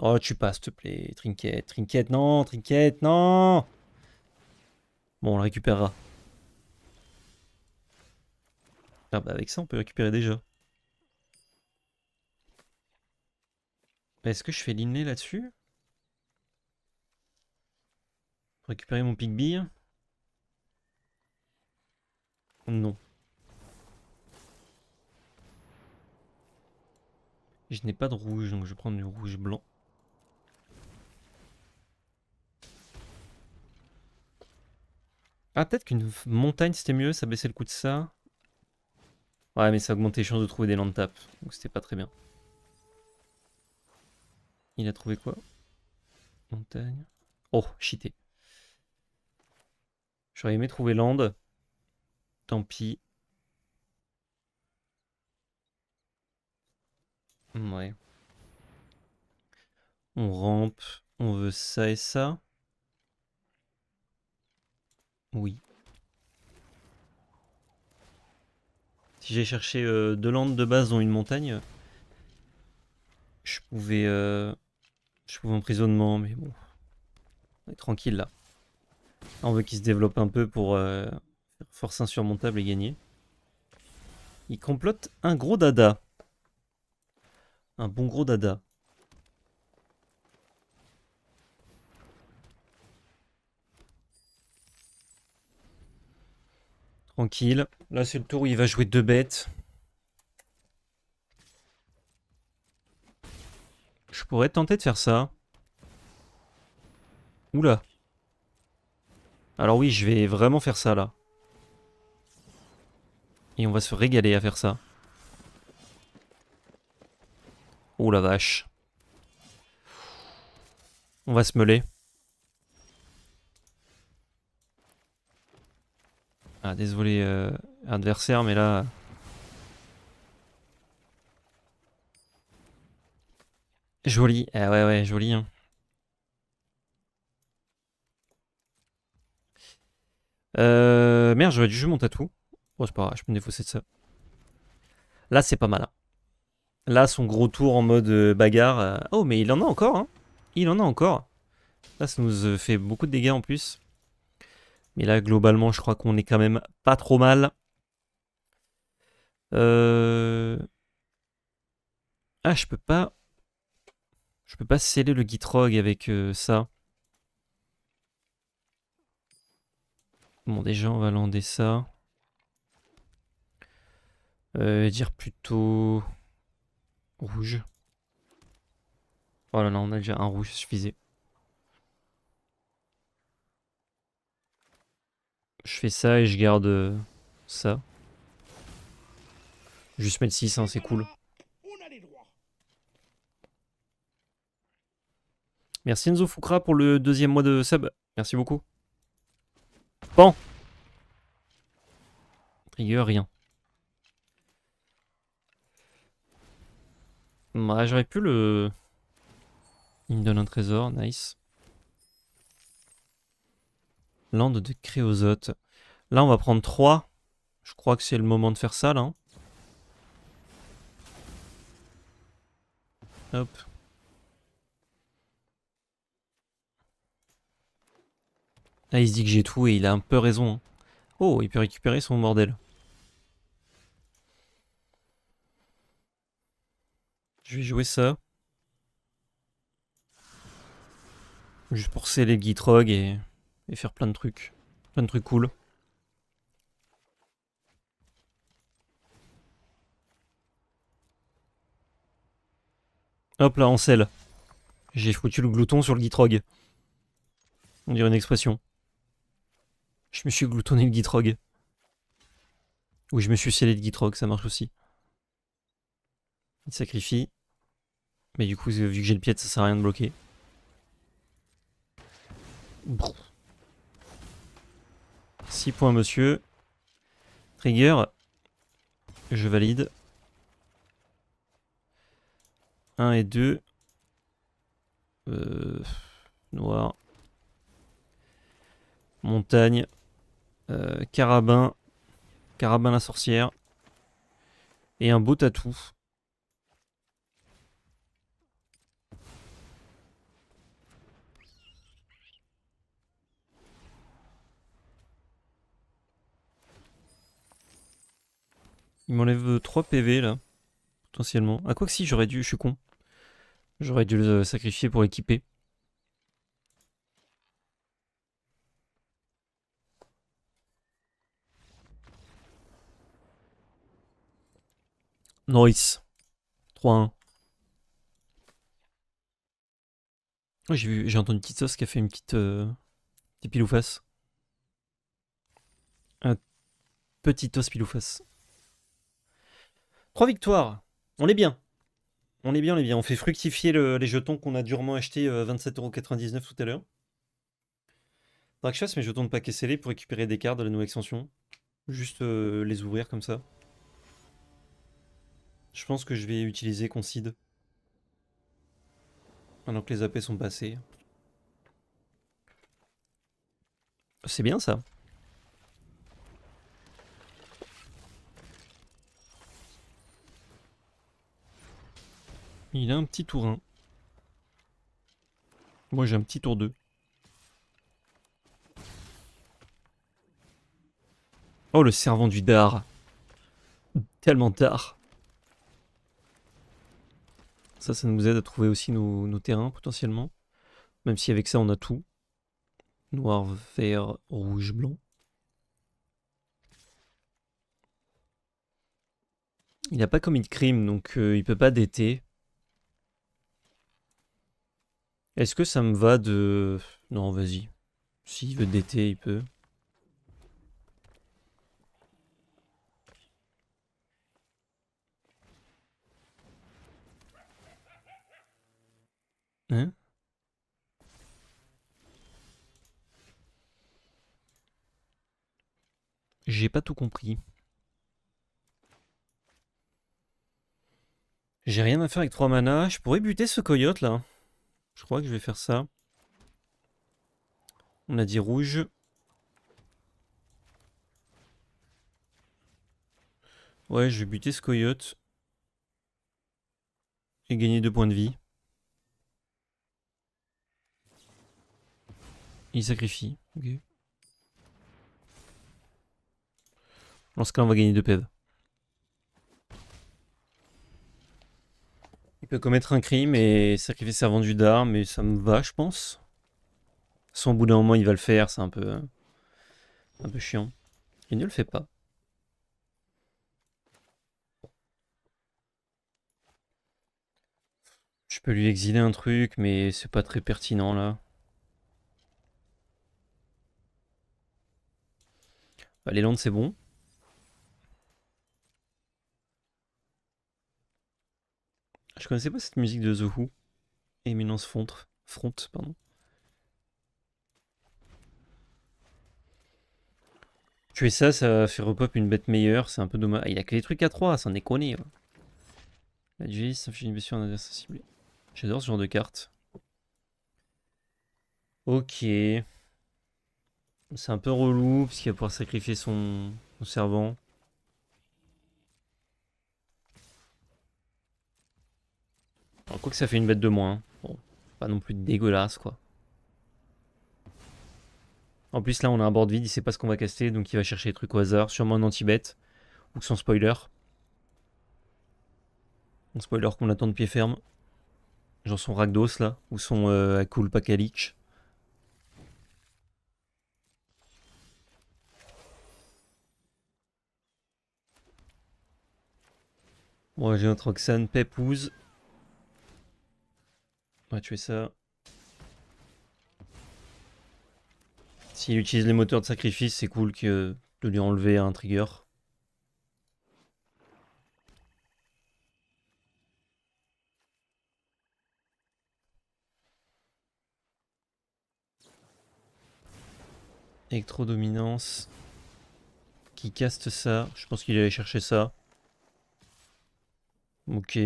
Oh, tu passes, s'il te plaît. Trinket, trinket, non, trinket, non. Bon, on le récupérera. Ah bah avec ça, on peut récupérer déjà. Est-ce que je fais l'inlay là-dessus? Récupérer mon Pigby? Non. Je n'ai pas de rouge, donc je vais prendre du rouge blanc. Ah, peut-être qu'une montagne c'était mieux, ça baissait le coût de ça. Ouais, mais ça augmentait les chances de trouver des land tap, donc c'était pas très bien. Il a trouvé quoi? Montagne. Oh, cheaté. J'aurais aimé trouver land. Tant pis. Ouais. On rampe. On veut ça et ça. Oui. Si j'ai cherché deux landes de base dans une montagne, je pouvais emprisonnement, mais bon, on est tranquille là. On veut qu'il se développe un peu pour faire force insurmontable et gagner. Il complote un gros dada. Un bon gros dada. Tranquille. Là, c'est le tour où il va jouer deux bêtes. Je pourrais tenter de faire ça. Oula. Alors oui, je vais vraiment faire ça là. Et on va se régaler à faire ça. Oh la vache. On va se meuler. Ah, désolé adversaire, mais là... Joli. Ah ouais, ouais, joli. Hein. Merde, j'aurais dû jouer mon tatou. Oh, c'est pas grave, je peux me défausser de ça. Là, c'est pas mal. Hein. Là, son gros tour en mode bagarre. Oh, mais il en a encore. Hein. Il en a encore. Là, ça nous fait beaucoup de dégâts en plus. Mais là, globalement, je crois qu'on est quand même pas trop mal. Ah, je peux pas... Je peux pas sceller le Gitrog avec ça. Bon, déjà, on va lander ça. Dire plutôt... Rouge. Oh là là, on a déjà un rouge, ça suffisait. Je fais ça et je garde ça. Juste mettre 6, hein, c'est cool. On a les droits. Merci Enzo Fukra pour le deuxième mois de sub. Merci beaucoup. Bon. Trigger, rien. Ouais, j'aurais pu le... Il me donne un trésor, nice. Land de créosote. Là, on va prendre 3. Je crois que c'est le moment de faire ça, là. Hein. Hop. Là, il se dit que j'ai tout et il a un peu raison. Hein. Oh, il peut récupérer son bordel. Je vais jouer ça. Juste pour sceller le Gitrog et faire plein de trucs. Plein de trucs cool. Hop là, on scelle. J'ai foutu le glouton sur le Gitrog. On dirait une expression. Je me suis gloutonné le Gitrog. Ou je me suis scellé le Gitrog, ça marche aussi. Il sacrifie. Mais du coup, vu que j'ai le pied, ça sert à rien de bloquer. Brrr. 6 points, monsieur. Trigger. Je valide. 1 et 2. Noir. Montagne. Carabin. Carabin la sorcière. Et un beau tatou. Il m'enlève 3 PV là. Potentiellement. Ah, quoi que si, j'aurais dû, je suis con. J'aurais dû le sacrifier pour équiper. Nice. 3-1. Oh, j'ai entendu une petite sauce qui a fait une petite pile ou face. Un petit os pile ou face. 3 victoires. On est bien. On est bien, on est bien. On fait fructifier les jetons qu'on a durement achetés 27,99€ tout à l'heure. Faudra que je fasse mes jetons de paquet scellé pour récupérer des cartes de la nouvelle extension. Juste les ouvrir comme ça. Je pense que je vais utiliser Concede. Maintenant que les AP sont passés. C'est bien ça. Il a un petit tour 1. Moi j'ai un petit tour 2. Oh, le servant du dard. Tellement tard. Ça nous aide à trouver aussi nos terrains potentiellement. Même si avec ça on a tout. Noir, vert, rouge, blanc. Il n'a pas commis de crime, donc il peut pas dater. Est-ce que ça me va de... Non, vas-y. S'il veut dater, il peut. Hein? J'ai pas tout compris. J'ai rien à faire avec 3 mana. Je pourrais buter ce coyote là. Je crois que je vais faire ça. On a dit rouge. Ouais, je vais buter ce coyote. Et gagner 2 points de vie. Il sacrifie. Ok. Dans ce cas, on va gagner 2 PV. Il peut commettre un crime et sacrifier servant du dard, mais ça me va, je pense. Soit au bout d'un moment, il va le faire, c'est un peu chiant. Il ne le fait pas. Je peux lui exiler un truc, mais c'est pas très pertinent là. Bah, les landes, c'est bon. Je connaissais pas cette musique de The Who. Éminence Front, pardon. Tuer ça, ça fait repop une bête meilleure, c'est un peu dommage. Ah, il a que les trucs à 3, sans déconner. Ouais. La Duelist, ça fait une blessure en adversaire ciblé. J'adore ce genre de carte. Ok. C'est un peu relou, parce qu'il va pouvoir sacrifier son servant. Alors, quoi que ça fait une bête de moins. Hein. Bon, pas non plus dégueulasse, quoi. En plus, là, on a un board vide, il sait pas ce qu'on va caster, donc il va chercher des trucs au hasard. Sûrement un anti-bet, ou son spoiler. On spoiler qu'on attend de pied ferme. Genre son Rakdos là, ou son Akul Pakalik. Bon, j'ai notre Roxane, Pepouze. On va tuer ça. S'il utilise les moteurs de sacrifice, c'est cool de lui enlever un trigger. Électro-dominance. Qui caste ça. Je pense qu'il allait chercher ça. Ok.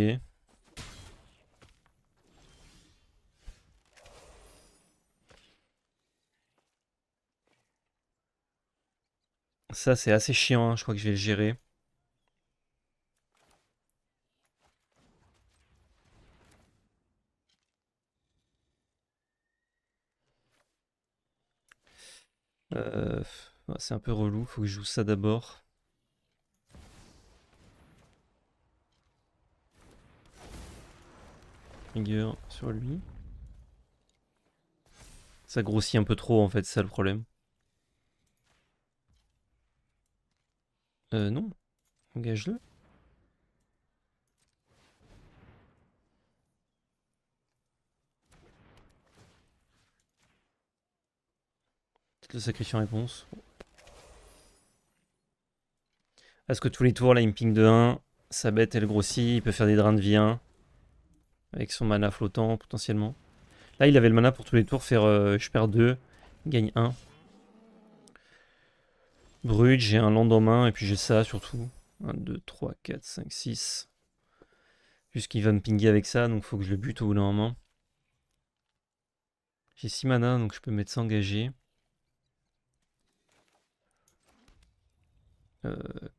Ça, c'est assez chiant, hein. Je crois que je vais le gérer. C'est un peu relou, faut que je joue ça d'abord. Trigger sur lui. Ça grossit un peu trop en fait, c'est ça le problème. Non. Engage-le. Peut-être le sacrifier en réponse. Est-ce que tous les tours là il me ping de 1. Sa bête elle grossit, il peut faire des drains de vie 1. Avec son mana flottant potentiellement. Là il avait le mana pour tous les tours faire je perds 2, gagne 1. Brut, j'ai un land en main et puis j'ai ça surtout. 1, 2, 3, 4, 5, 6. Puisqu'il va me pinguer avec ça, donc faut que je le bute au bout d'un moment. J'ai 6 mana, donc je peux mettre ça engagé.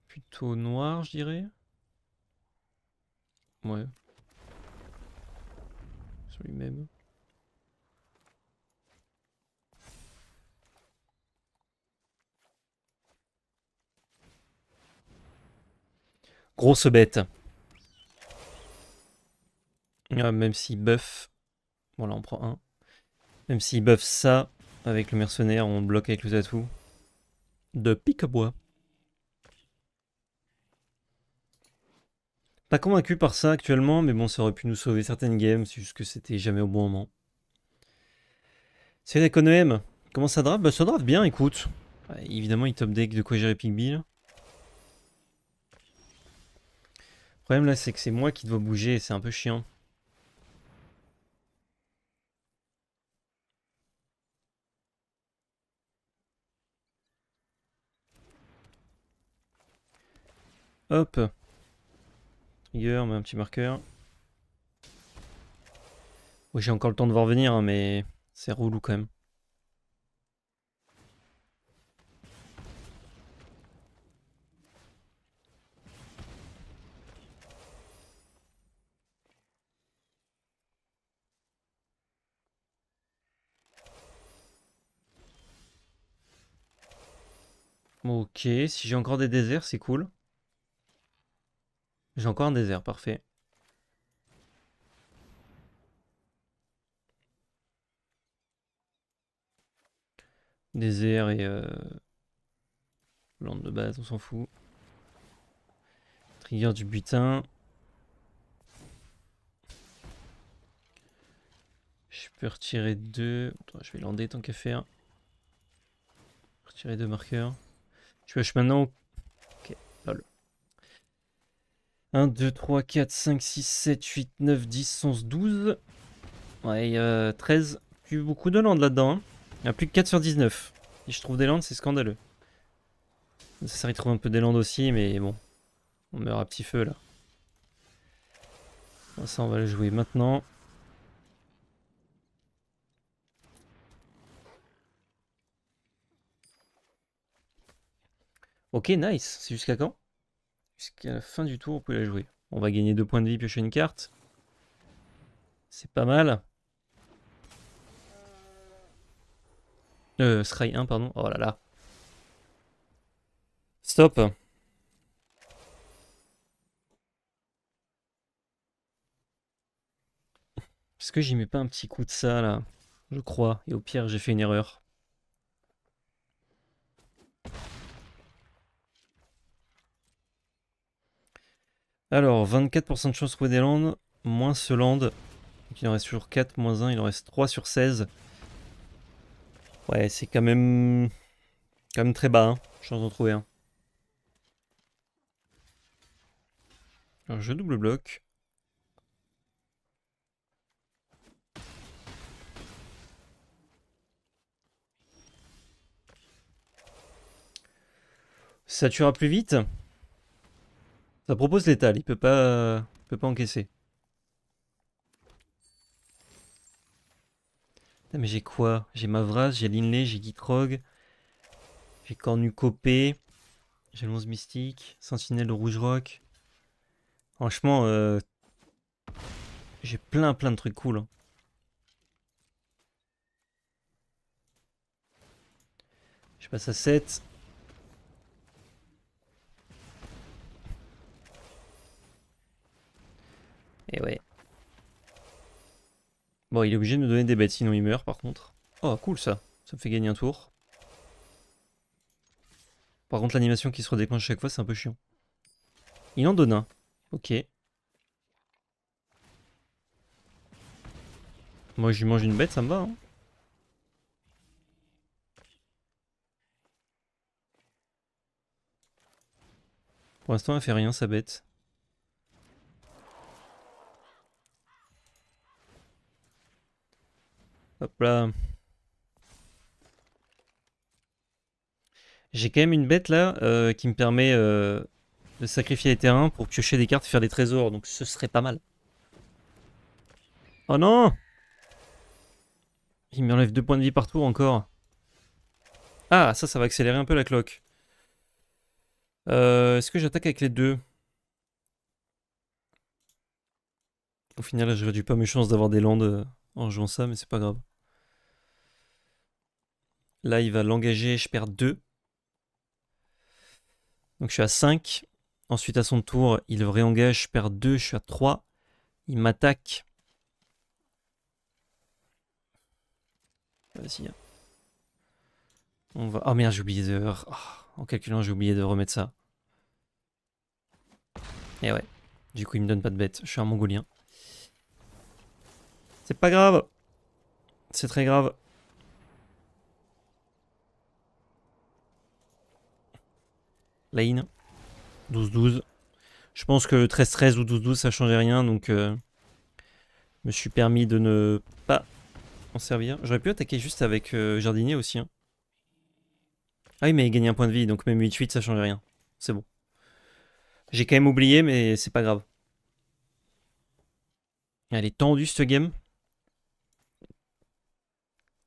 Plutôt noir, je dirais. Ouais. Sur lui-même. Grosse bête. Même s'il buff. Bon, là on prend 1. Même s'il buff ça avec le mercenaire, on bloque avec le tatou. De pique-bois. Pas convaincu par ça actuellement, mais bon, ça aurait pu nous sauver certaines games, c'est juste que c'était jamais au bon moment. C'est l'économie. Comment ça draft? Bah ça draft bien, écoute. Ouais, évidemment, il top deck de quoi gérer Pigby. Le problème là, c'est que c'est moi qui dois bouger et c'est un peu chiant. Hop. Trigger, on met un petit marqueur. Oui, j'ai encore le temps de voir venir, hein, mais c'est relou quand même. Ok, si j'ai encore des déserts, c'est cool. J'ai encore un désert, parfait. Désert et land de base, on s'en fout. Trigger du butin. Je peux retirer 2. Attends, je vais lander tant qu'à faire. Retirer 2 marqueurs. Tu pioches maintenant. Ok, lol. 1, 2, 3, 4, 5, 6, 7, 8, 9, 10, 11, 12. Ouais, 13. Plus beaucoup de landes là-dedans. Hein. Il y a plus que 4 sur 19. Si je trouve des landes, c'est scandaleux. Ça retrouve un peu des landes aussi, mais bon. On meurt à petit feu là. Ça, on va le jouer maintenant. Ok, nice. C'est jusqu'à quand? Jusqu'à la fin du tour, on peut la jouer. On va gagner 2 points de vie, piocher une carte. C'est pas mal. Scry 1, pardon. Oh là là. Stop. Est-ce que j'y mets pas un petit coup de ça là? Je crois. Et au pire, j'ai fait une erreur. Alors, 24% de chance de trouver des landes, moins ce land. Donc il en reste toujours 4, moins 1, il en reste 3 sur 16. Ouais, c'est quand même très bas, hein. Chance d'en trouver un. Alors, je double bloc. Ça tuera plus vite. Ça propose létal, il peut pas encaisser. Putain, mais j'ai quoi? J'ai Mavras, j'ai Linley, j'ai Gitrog, j'ai Cornucopé, j'ai l'once mystique, Sentinelle de Rouge Rock. Franchement, j'ai plein de trucs cool, hein. Je passe à 7. Et ouais. Bon, il est obligé de me donner des bêtes, sinon il meurt par contre. Oh, cool ça. Ça me fait gagner un tour. Par contre, l'animation qui se redéclenche chaque fois, c'est un peu chiant. Il en donne un. Ok. Moi, je lui mange une bête, ça me va, hein. Pour l'instant, elle fait rien, sa bête. Hop là. J'ai quand même une bête là qui me permet de sacrifier les terrains pour piocher des cartes et faire des trésors. Donc ce serait pas mal. Oh non! Il m'enlève 2 points de vie par tour encore. Ah, ça va accélérer un peu la cloque. Est-ce que j'attaque avec les deux? Au final, je réduis pas mes chances d'avoir des landes en jouant ça, mais c'est pas grave. Là, il va l'engager, je perds 2. Donc je suis à 5. Ensuite, à son tour, il réengage, je perds 2, je suis à 3. Il m'attaque. Vas-y. On va... Oh merde, j'ai oublié de... Oh, en calculant, j'ai oublié de remettre ça. Et ouais. Du coup, il me donne pas de bête. Je suis un mongolien. C'est pas grave. C'est très grave. Lane. 12-12. Je pense que 13-13 ou 12-12, ça changeait rien. Donc, je me suis permis de ne pas en servir. J'aurais pu attaquer juste avec Jardinier aussi, hein. Ah oui, mais il gagne un point de vie. Donc, même 8-8, ça change rien. C'est bon. J'ai quand même oublié, mais c'est pas grave. Elle est tendue, cette game.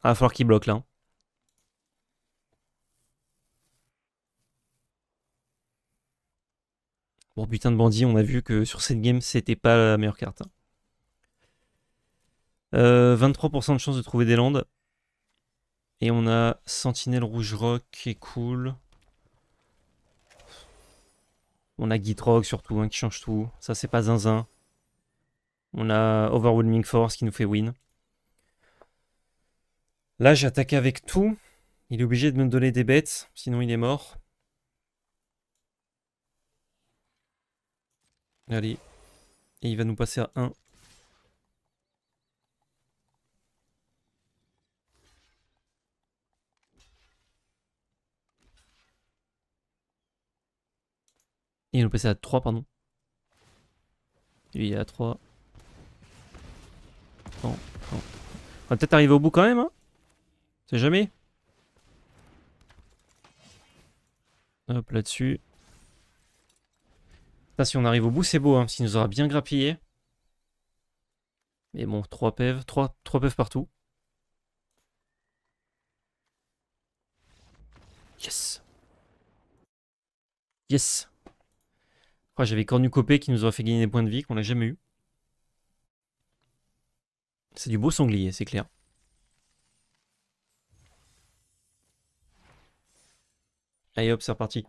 Ah, va falloir qu'il bloque, là, hein. Bon, putain de bandit, on a vu que sur cette game, c'était pas la meilleure carte, hein. 23% de chance de trouver des landes. Et on a Sentinelle Rouge Rock qui est cool. On a Gitrog surtout, hein, qui change tout. Ça, c'est pas zinzin. On a Overwhelming Force qui nous fait win. Là, j'attaque avec tout. Il est obligé de me donner des bêtes, sinon il est mort. Allez. Et il va nous passer à 1. Et il va nous passer à 3, pardon. Lui, il est à 3. Non, non. On va peut-être arriver au bout quand même, hein. C'est jamais. Hop, là-dessus. Là, si on arrive au bout, c'est beau, hein, parce qu'il nous aura bien grappillé. Mais bon, 3 PEV, 3 PEV partout. Yes. Yes. Oh, j'avais Cornucopé qui nous aurait fait gagner des points de vie qu'on n'a jamais eu. C'est du beau sanglier, c'est clair. Allez hop, c'est reparti.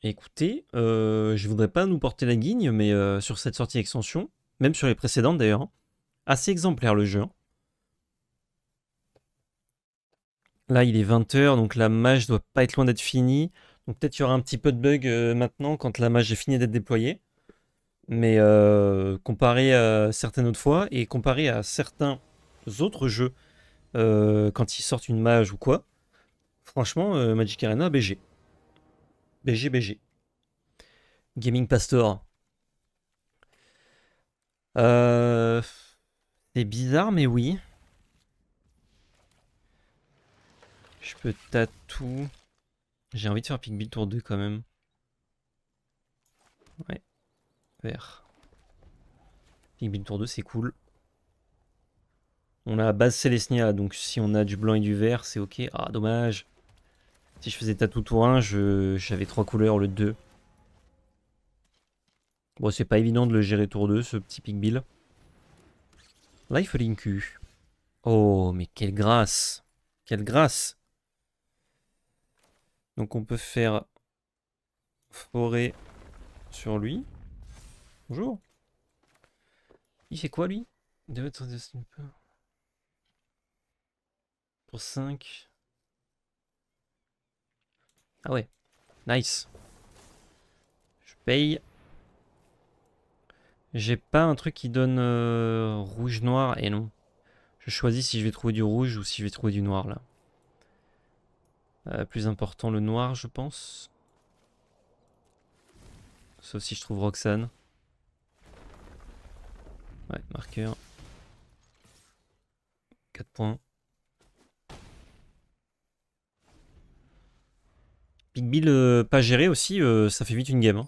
Écoutez, je voudrais pas nous porter la guigne, mais sur cette sortie extension, même sur les précédentes d'ailleurs, hein, assez exemplaire le jeu. Hein. Là, il est 20 h, donc la mage doit pas être loin d'être finie. Donc peut-être qu'il y aura un petit peu de bug maintenant quand la mage est finie d'être déployée. Mais comparé à certaines autres fois et comparé à certains autres jeux, quand ils sortent une mage ou quoi, franchement, Magic Arena, BG. BG, BG. Gaming Pastor. Euh, c'est bizarre, mais oui. Je peux tatou. J'ai envie de faire Pick Bill Tour 2 quand même. Ouais, vert. Pick Bill Tour 2, c'est cool. On a base Celestia, donc si on a du blanc et du vert, c'est ok. Ah, dommage. Si je faisais tatou tour 1, j'avais 3 couleurs au lieu de 2. Bon, c'est pas évident de le gérer tour 2, ce petit Pick Bill. Life Linku. Oh, mais quelle grâce. Quelle grâce. Donc on peut faire forêt sur lui. Bonjour. Il fait quoi lui? Pour 5. Ah ouais. Nice. Je paye. J'ai pas un truc qui donne rouge-noir. Et non. Je choisis si je vais trouver du rouge ou si je vais trouver du noir là. Plus important le noir, je pense. Sauf si je trouve Roxane. Ouais, marqueur. 4 points. Big Bill pas géré aussi, ça fait vite une game. Hein.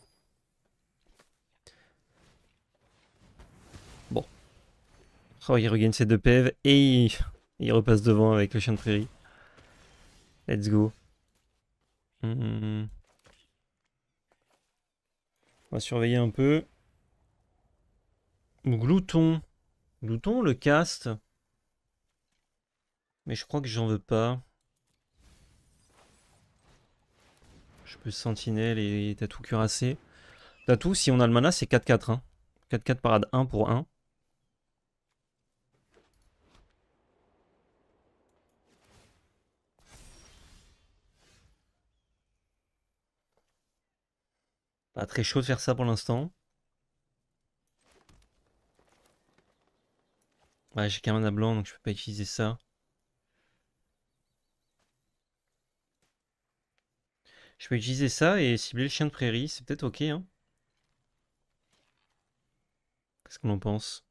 Bon. Oh, il regagne ses 2 PV et il repasse devant avec le chien de prairie. Let's go. On va surveiller un peu. Glouton. Glouton, le cast. Mais je crois que j'en veux pas. Je peux sentinelle et tatou cuirassé. Tatou, si on a le mana, c'est 4-4. Hein. 4-4 parade 1 pour 1. Pas très chaud de faire ça pour l'instant. Ouais, j'ai qu'un mana blanc, donc je peux pas utiliser ça. Je peux utiliser ça et cibler le chien de prairie, c'est peut-être ok. Hein. Qu'est-ce qu'on en pense?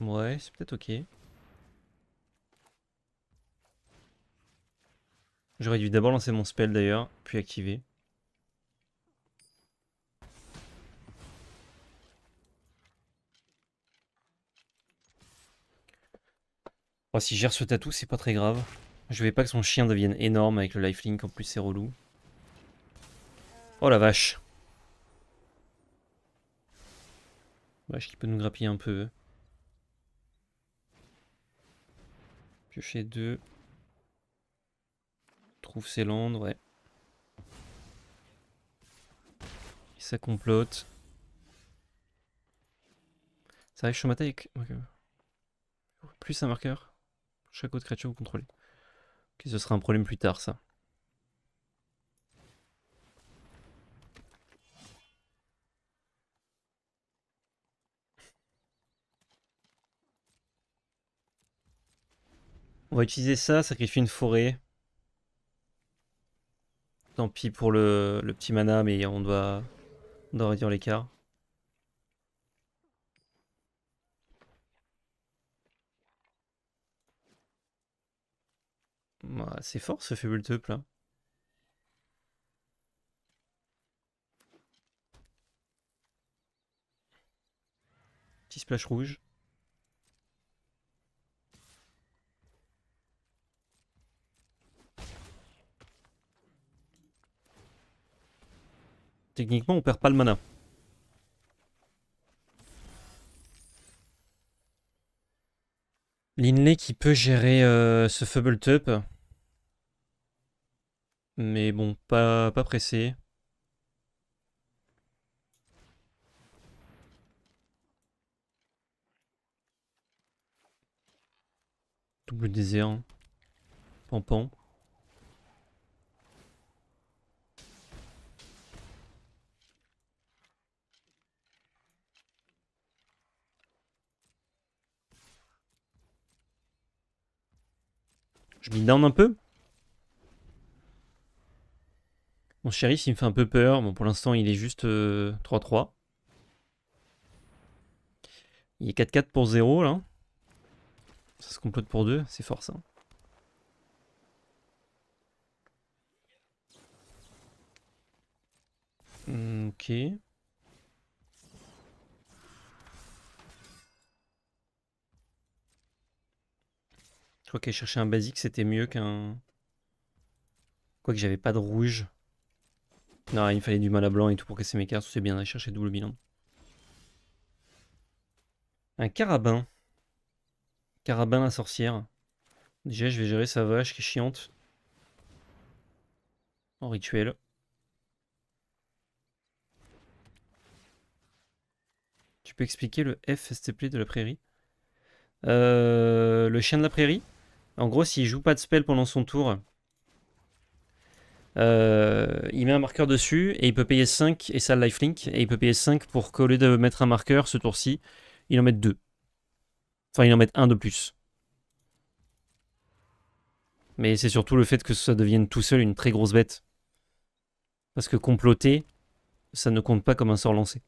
Ouais, c'est peut-être ok. J'aurais dû d'abord lancer mon spell d'ailleurs, puis activer. Oh, si je gère ce tatou, c'est pas très grave. Je veux pas que son chien devienne énorme avec le lifelink, en plus c'est relou. Oh la vache. Vache qui peut nous grappiller un peu. Piocher 2. Trouve ses landes, ouais. Et ça complote. Ça arrive Shomata avec... Plus un marqueur. Chaque autre créature vous contrôlez. Ok, ce sera un problème plus tard ça. On va utiliser ça, sacrifier une forêt. Tant pis pour le petit mana, mais on doit réduire l'écart. Bah, c'est fort ce faible top là. Petit splash rouge. Techniquement, on perd pas le mana. Linley qui peut gérer ce Fubbletop. Mais bon, pas pressé. Double désert. Hein. Pampan. Je m'y down un peu. Mon shérif, il me fait un peu peur. Bon, pour l'instant, il est juste 3-3. Il est 4-4 pour 0, là. Ça se complote pour 2. C'est fort, ça. Ok. Je crois qu'aller chercher un basique, c'était mieux qu'un... Quoique j'avais pas de rouge. Non, il me fallait du mana blanc et tout pour casser mes cartes. C'est bien d'aller chercher double bilan. Un carabin. Carabin la sorcière. Déjà, je vais gérer sa vache qui est chiante. En rituel. Tu peux expliquer le F, s'il te plaît, de la prairie? Le chien de la prairie. En gros, s'il joue pas de spell pendant son tour, il met un marqueur dessus et il peut payer 5 et ça le lifelink. Et il peut payer 5 pour qu'au lieu de mettre un marqueur ce tour-ci, il en mette 2. Enfin, il en mette 1 de plus. Mais c'est surtout le fait que ça devienne tout seul une très grosse bête. Parce que comploter, ça ne compte pas comme un sort lancé.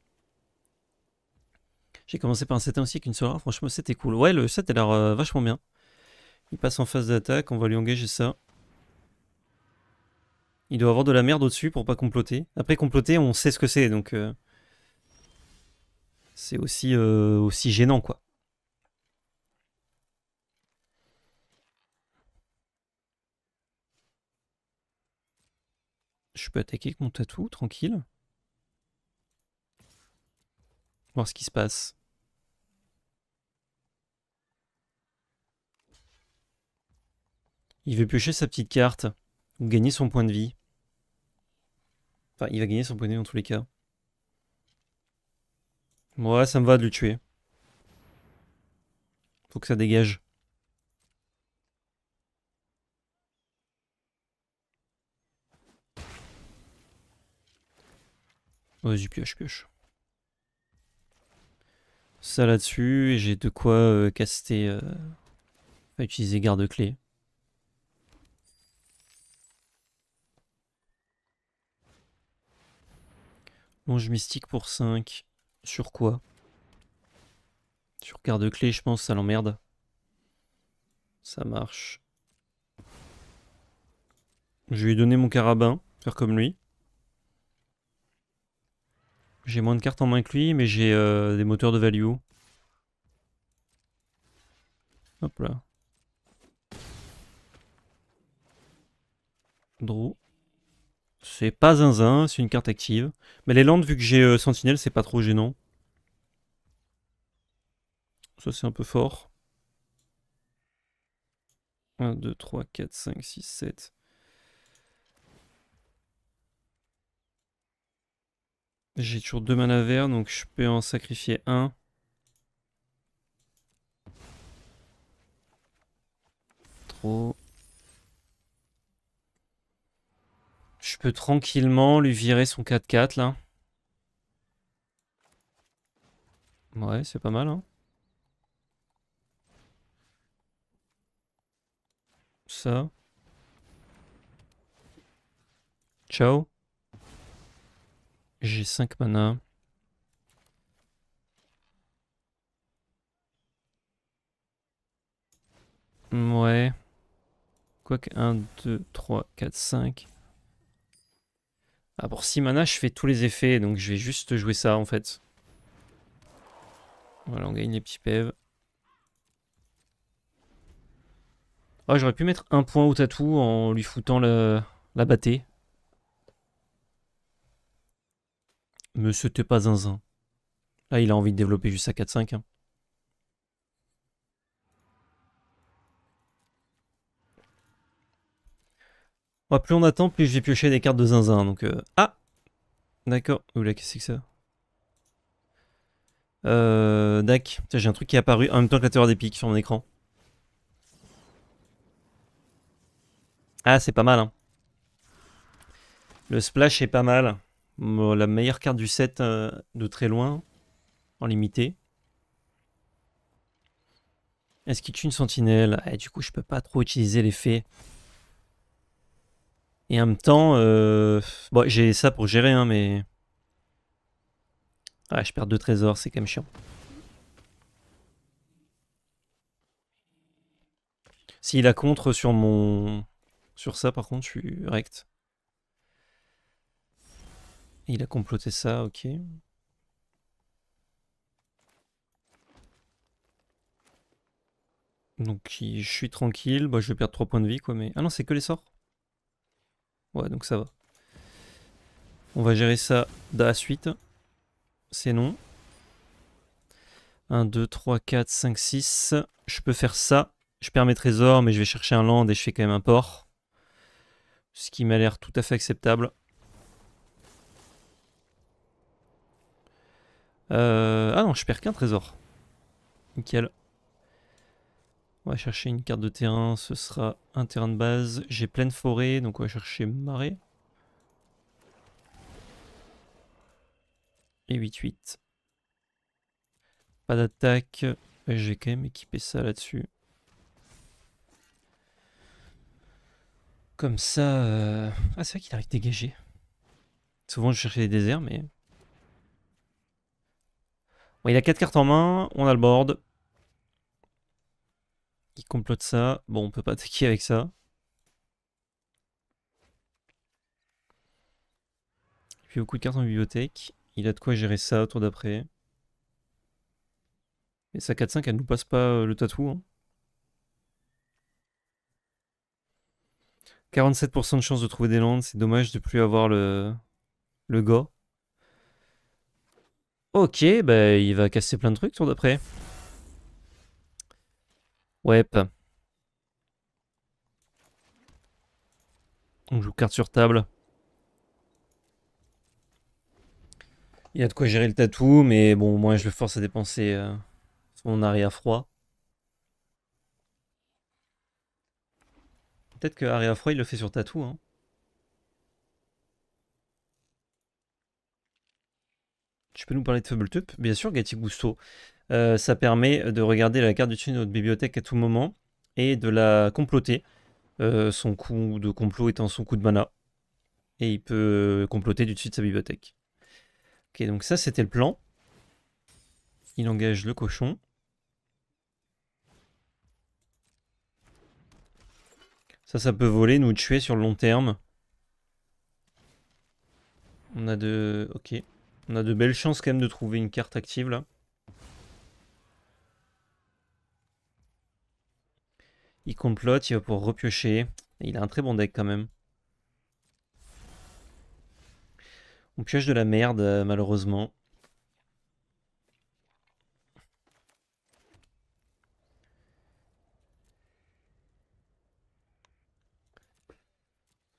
J'ai commencé par un 7 aussi avec une Solar. Franchement, c'était cool. Ouais, le 7 a l'air vachement bien. Il passe en phase d'attaque. On va lui engager ça. Il doit avoir de la merde au-dessus pour pas comploter. Après, comploter, on sait ce que c'est. Donc, c'est aussi gênant, quoi. Je peux attaquer avec mon tatou, tranquille. Voir ce qui se passe. Il veut piocher sa petite carte. Ou gagner son point de vie. Enfin, il va gagner son point de vie dans tous les cas. Ouais, ça me va de le tuer. Faut que ça dégage. Vas-y, pioche. Ça là-dessus, et j'ai de quoi caster. Utiliser garde-clé. Longe mystique pour 5. Sur quoi? Sur garde-clé, je pense, ça l'emmerde. Ça marche. Je vais lui donner mon carabin, faire comme lui. J'ai moins de cartes en main que lui, mais j'ai des moteurs de value. Hop là. Draw. C'est pas zinzin, c'est une carte active. Mais les landes, vu que j'ai sentinelle, c'est pas trop gênant. Ça, c'est un peu fort. 1, 2, 3, 4, 5, 6, 7. J'ai toujours 2 mana verts, donc je peux en sacrifier un. Trop. Je peux tranquillement lui virer son 4-4 là. Ouais, c'est pas mal, hein. Ça. Ciao. J'ai 5 mana. Ouais. Quoique 1, 2, 3, 4, 5. Ah, pour 6 mana, je fais tous les effets, donc je vais juste jouer ça en fait. Voilà, on gagne les petits PEV. Ah, j'aurais pu mettre un point au tatou en lui foutant la bâtée. Mais c'était pas zinzin. Là, il a envie de développer juste sa 4-5. Hein. Ouais, plus on attend, plus je vais piocher des cartes de zinzin. Donc, ah, d'accord. Oula, qu'est-ce que c'est que ça? Dac. Tiens, j'ai un truc qui est apparu en même temps que la terreur des pics sur mon écran. Ah, c'est pas mal, hein. Le splash est pas mal. Bon, la meilleure carte du set de très loin, en limité. Est-ce qu'il tue une sentinelle? Du coup, je peux pas trop utiliser l'effet. Et en même temps, bon, j'ai ça pour gérer, hein, mais... Ah, je perds 2 trésors, c'est quand même chiant. S'il a contre sur mon... Sur ça, par contre, je suis rect. Il a comploté ça, ok. Donc je suis tranquille. Bah, je vais perdre 3 points de vie, quoi, mais... Ah non, c'est que les sorts? Ouais, donc ça va. On va gérer ça de la suite. C'est non. 1, 2, 3, 4, 5, 6. Je peux faire ça. Je perds mes trésors, mais je vais chercher un land et je fais quand même un port. Ce qui m'a l'air tout à fait acceptable. Ah non, je perds qu'un trésor. Nickel. On va chercher une carte de terrain. Ce sera un terrain de base. J'ai pleine forêt, donc on va chercher marée. Et 8-8. Pas d'attaque. Je vais quand même équiper ça là-dessus. Comme ça... Ah, c'est vrai qu'il arrive dégagé. Souvent, je cherchais des déserts, mais... Bon, il a 4 cartes en main. On a le board. Il complote ça. Bon, on peut pas attaquer avec ça. Il fait beaucoup de cartes en bibliothèque. Il a de quoi gérer ça au tour d'après. Et sa 4-5, elle nous passe pas le tatou. Hein. 47% de chance de trouver des landes. C'est dommage de plus avoir le gars. Ok, bah il va casser plein de trucs tour d'après. Ouais. On joue carte sur table. Il a de quoi gérer le tatou, mais bon, moi je le force à dépenser son arrêt à froid. Peut-être que arrêt à froid il le fait sur tatou. Hein. Tu peux nous parler de Faubletop? Bien sûr, Gatti Gusto. Ça permet de regarder la carte dessus de notre bibliothèque à tout moment et de la comploter. Son coup de complot étant son coup de mana. Et il peut comploter du dessus de sa bibliothèque. Ok, donc ça c'était le plan. Il engage le cochon. Ça peut voler, nous tuer sur le long terme. On a de... Ok. On a de belles chances quand même de trouver une carte active là. Il complote, il va pouvoir repiocher. Il a un très bon deck quand même. On pioche de la merde malheureusement.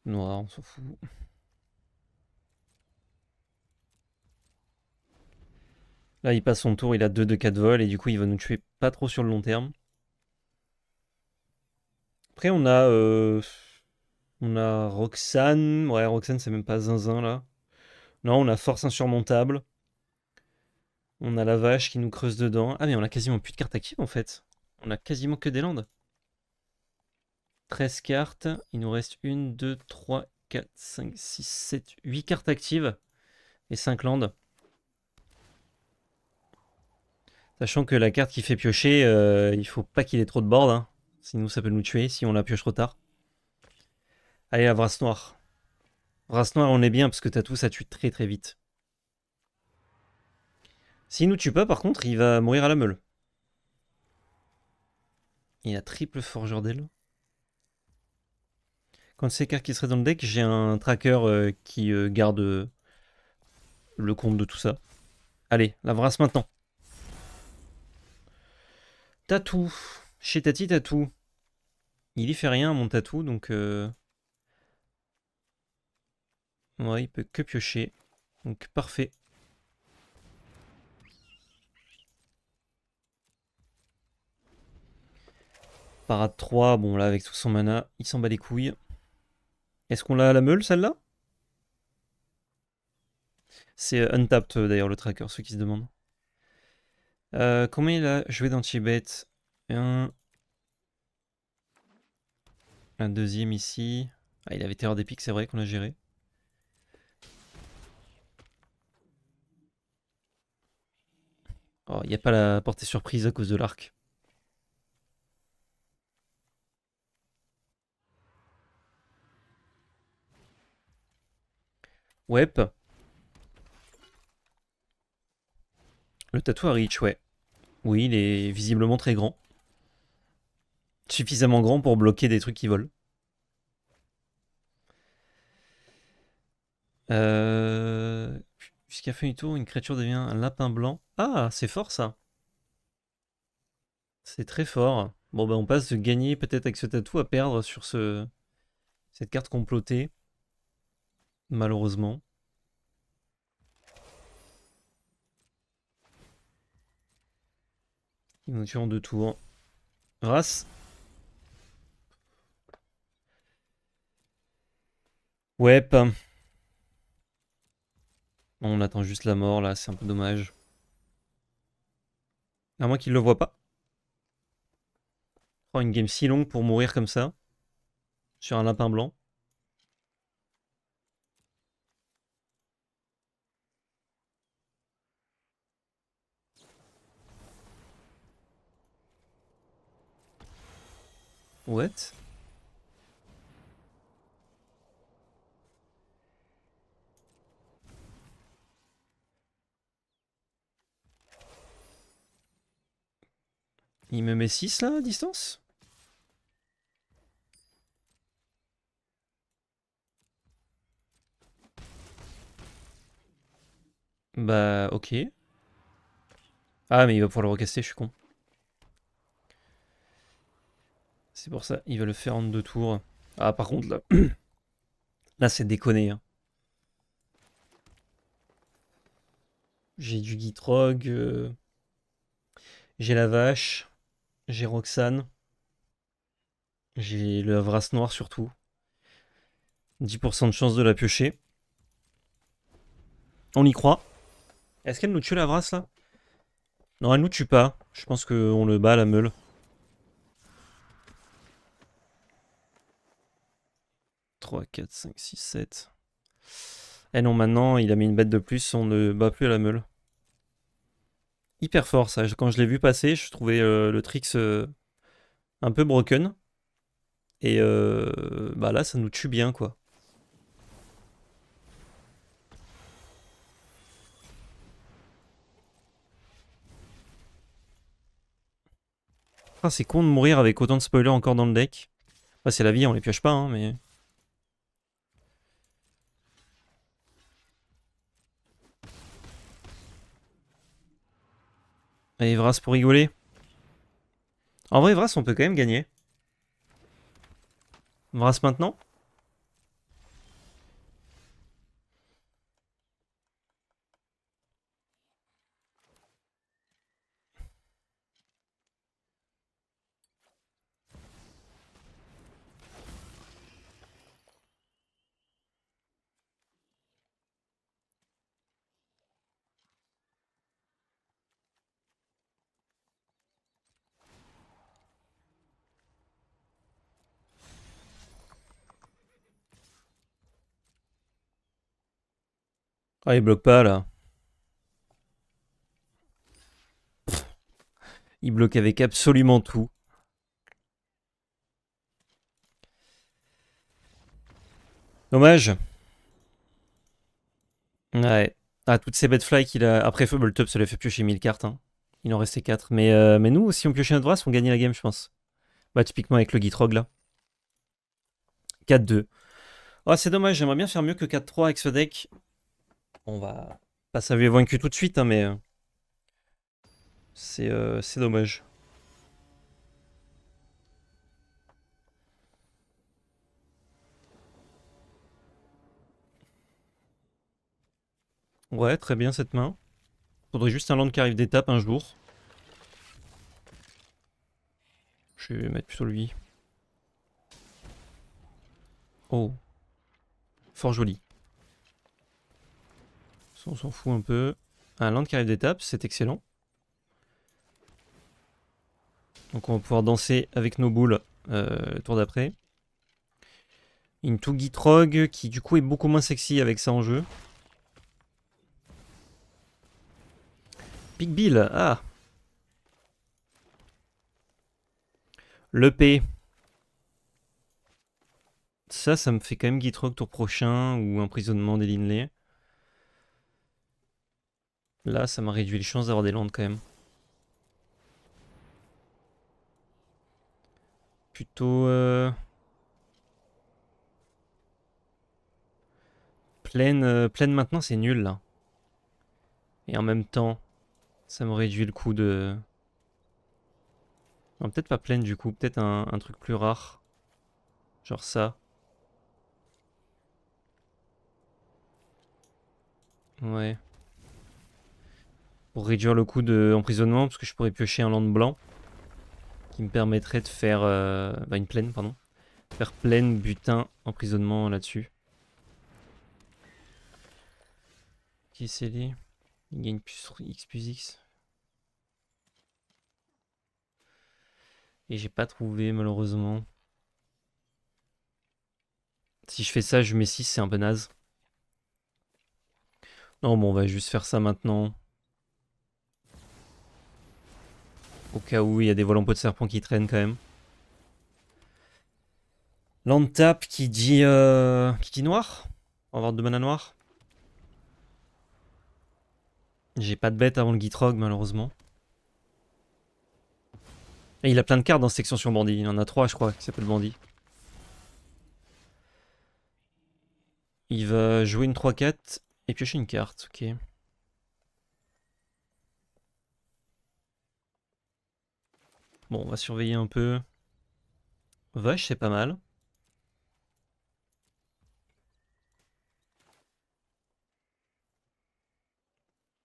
Noir, on s'en fout. Là, il passe son tour, il a 2 de 4 vols et du coup, il va nous tuer pas trop sur le long terme. Après, on a Roxane. Ouais, Roxane, c'est même pas zinzin là. Non, on a Force insurmontable. On a la vache qui nous creuse dedans. Ah, mais on a quasiment plus de cartes actives en fait. On a quasiment que des landes. 13 cartes. Il nous reste 1, 2, 3, 4, 5, 6, 7, 8 cartes actives. Et 5 landes. Sachant que la carte qui fait piocher, il faut pas qu'il ait trop de board. Hein. Sinon, ça peut nous tuer si on la pioche trop tard. Allez, la Vrasse Noire. Vrasse Noire, on est bien parce que Tatou, ça tue très très vite. S'il nous tue pas, par contre, il va mourir à la meule. Il a triple forgeur d'aile. Quand c'est cartes qui serait dans le deck, j'ai un tracker qui garde le compte de tout ça. Allez, la Vrasse maintenant. Tatou. Chez Tati Tatou. Il y fait rien, mon Tatou, donc... Ouais, il peut que piocher. Donc parfait. Parade 3, bon là avec tout son mana, il s'en bat les couilles. Est-ce qu'on l'a à la meule celle-là? C'est untapped d'ailleurs le tracker, ceux qui se demandent. Combien il a joué dans Tibet? Un deuxième ici. Ah, il avait Terreur des Pics, c'est vrai qu'on l'a géré. Oh, il n'y a pas la portée surprise à cause de l'arc. Wep. Le tatou à Reach, ouais. Oui, il est visiblement très grand. Suffisamment grand pour bloquer des trucs qui volent. Jusqu'à fin du tour, une créature devient un lapin blanc. Ah, c'est fort ça. C'est très fort. Bon, bah, on passe de gagner peut-être avec ce tatou à perdre sur cette carte complotée. Malheureusement. Il nous tue en 2 tours. Race. Ouais, pas. On attend juste la mort là, c'est un peu dommage. À moins qu'il le voit pas. Oh, une game si longue pour mourir comme ça. Sur un lapin blanc. What? Il me met 6 là à distance? Bah ok. Ah mais il va pouvoir le recaster, je suis con. C'est pour ça, il va le faire en 2 tours. Ah par contre là, là c'est déconné. Hein. J'ai du Gitrog, j'ai la vache, j'ai Roxane, j'ai le Havras noir surtout. 10% de chance de la piocher. On y croit. Est-ce qu'elle nous tue la Havras là? Non, elle nous tue pas. Je pense qu'on le bat à la meule. 3, 4, 5, 6, 7. Eh non, maintenant, il a mis une bête de plus, on ne bat plus à la meule. Hyper fort ça. Quand je l'ai vu passer, je trouvais le tricks un peu broken. Et bah là, ça nous tue bien quoi. Ah, c'est con de mourir avec autant de spoilers encore dans le deck. Bah, c'est la vie, on les pioche pas, hein, mais. Allez, Vras pour rigoler. En vrai, Vras, on peut quand même gagner. Vras maintenant. Ah, il bloque pas là. Il bloque avec absolument tout. Dommage. Ouais. Ah, toutes ces bêtes fly qu'il a. Après, Top, ça lui a fait piocher 1000 cartes. Hein. Il en restait 4. Mais nous, si on piochait notre Vras, on gagnait la game, je pense. Bah, typiquement avec le Gitrog là. 4-2. Oh, c'est dommage, j'aimerais bien faire mieux que 4-3 avec ce deck. On va pas s'avoir vaincu tout de suite, hein, mais c'est dommage. Ouais, très bien cette main. Faudrait juste un land qui arrive d'étape un jour. Je vais mettre plutôt lui. Oh. Fort joli. Ça, on s'en fout un peu. Un land qui arrive d'étape, c'est excellent. Donc on va pouvoir danser avec nos boules le tour d'après. Into Gitrog qui du coup est beaucoup moins sexy avec ça en jeu. Big Bill, ah. Le P. Ça me fait quand même Gitrog tour prochain ou emprisonnement des Linley. Là, ça m'a réduit les chances d'avoir des landes quand même. Plutôt... Plaine maintenant, c'est nul là. Et en même temps, ça me réduit le coût de... Non, peut-être pas plaine du coup, peut-être un truc plus rare. Genre ça. Ouais. Pour réduire le coût d'emprisonnement, parce que je pourrais piocher un land blanc. Qui me permettrait de faire... une plaine, pardon. Faire plaine, butin, emprisonnement là-dessus. Qui c'est lui? Il gagne plus X plus X. Et j'ai pas trouvé malheureusement. Si je fais ça, je mets 6, c'est un peu naze. Non, bon, on va juste faire ça maintenant. Au cas où il y a des voiles en peau de serpent qui traînent quand même. Land tap qui dit noir. On va avoir 2 mana noirs. J'ai pas de bête avant le Gitrog malheureusement. Et il a plein de cartes dans cette extension bandit. Il en a 3 je crois qui s'appellent bandit. Il va jouer une 3-4 et piocher une carte, ok. Bon, on va surveiller un peu. Vache, c'est pas mal.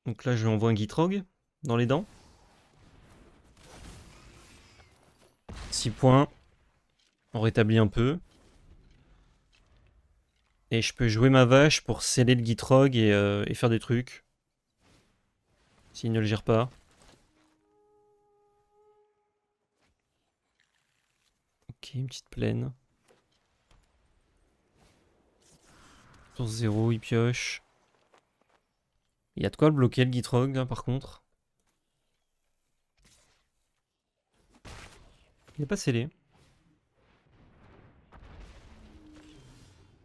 Donc là, je lui envoie un Gitrog dans les dents. 6 points. On rétablit un peu. Et je peux jouer ma vache pour sceller le Gitrog et faire des trucs. S'il ne le gère pas. Ok, une petite plaine. Sur 0, il pioche. Il y a de quoi le bloquer le Gitrog là, par contre. Il est pas scellé.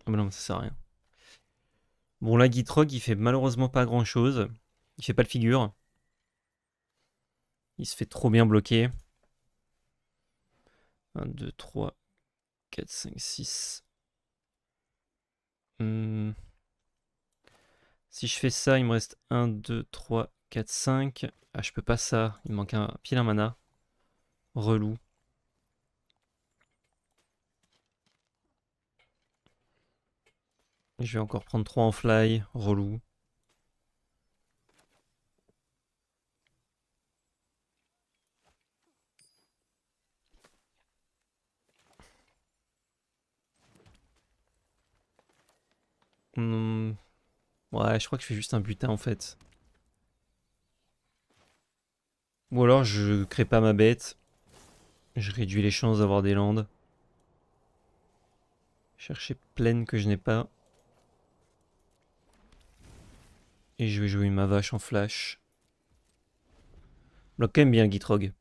Ah bah non, ça sert à rien. Bon là, Gitrog, il fait malheureusement pas grand chose. Il fait pas le figure. Il se fait trop bien bloquer. 1, 2, 3, 4, 5, 6. Si je fais ça, il me reste 1, 2, 3, 4, 5. Ah, je peux pas ça. Il me manque un pile un mana. Relou. Je vais encore prendre 3 en fly. Relou. Ouais, je crois que je fais juste un butin en fait. Ou alors je crée pas ma bête. Je réduis les chances d'avoir des landes. Chercher plaine que je n'ai pas. Et je vais jouer ma vache en flash. Bloque quand même bien le Gitrog.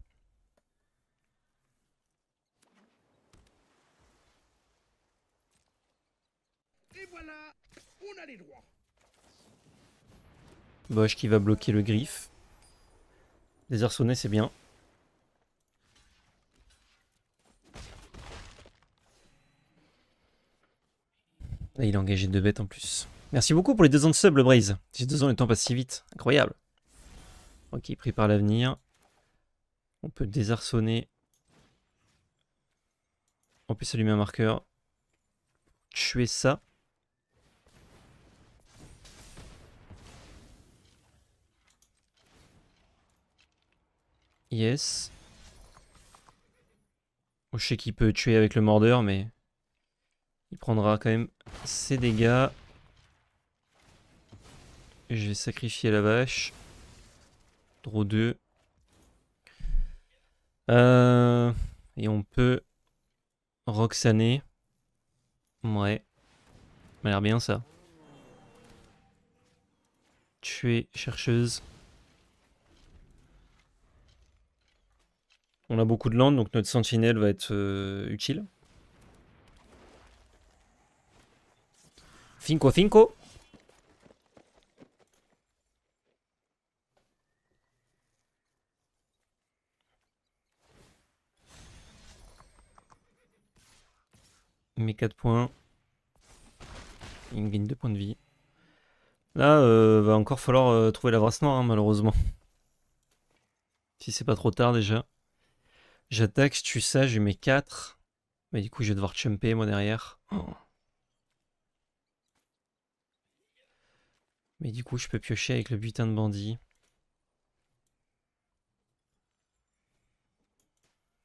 Et voilà, on a les droits. Bosch qui va bloquer le griffe. Désarçonné, c'est bien. Et il a engagé 2 bêtes en plus. Merci beaucoup pour les 2 ans de sub, le Braze. Ces 2 ans, le temps passe si vite. Incroyable. Ok, pris par l'avenir. On peut désarçonner. On peut s'allumer un marqueur. Tuer ça. Yes. Oh, je sais qu'il peut tuer avec le mordeur, mais il prendra quand même ses dégâts. Je vais sacrifier la vache. Draw 2. Et on peut Roxaner. Ouais. Ça a l'air bien ça. Tuer chercheuse. On a beaucoup de land, donc notre sentinelle va être utile. Finko, finko. Mes 4 points. Il gagne 2 points de vie. Là, va encore falloir trouver la brasse noire, hein, malheureusement. Si c'est pas trop tard déjà. J'attaque, je tue ça, je mets 4. Mais du coup, je vais devoir chumper moi derrière. Oh. Mais du coup, je peux piocher avec le butin de bandit.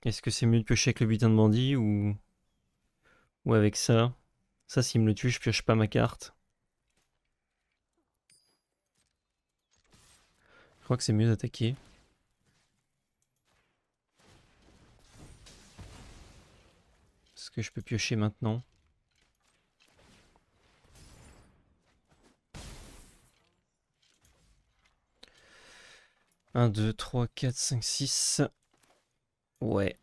Est-ce que c'est mieux de piocher avec le butin de bandit ou avec ça? Ça, s'il me le tue, je pioche pas ma carte. Je crois que c'est mieux d'attaquer. Est-ce que je peux piocher maintenant? Un, 2, 3, 4, 5, 6. Ouais.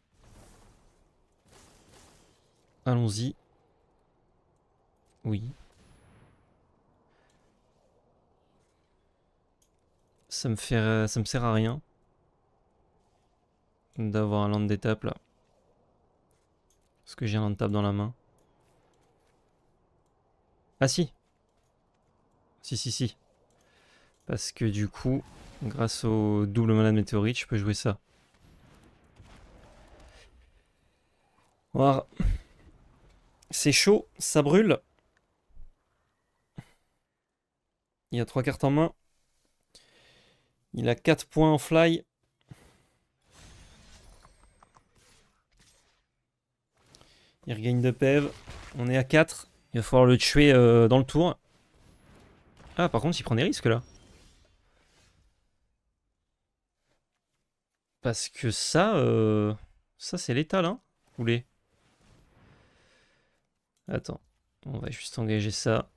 Allons-y. Oui. Ça me sert à rien d'avoir un land d'étape là. Parce que j'ai un land de table dans la main. Ah si. Si. Parce que du coup, grâce au double mana de météorite, je peux jouer ça. Voilà. C'est chaud, ça brûle. Il y a 3 cartes en main. Il a 4 points en fly. Il regagne de PEV. On est à 4. Il va falloir le tuer dans le tour. Ah, par contre, il prend des risques là. Parce que ça c'est létal, hein. Vous voulez. Attends, on va juste engager ça.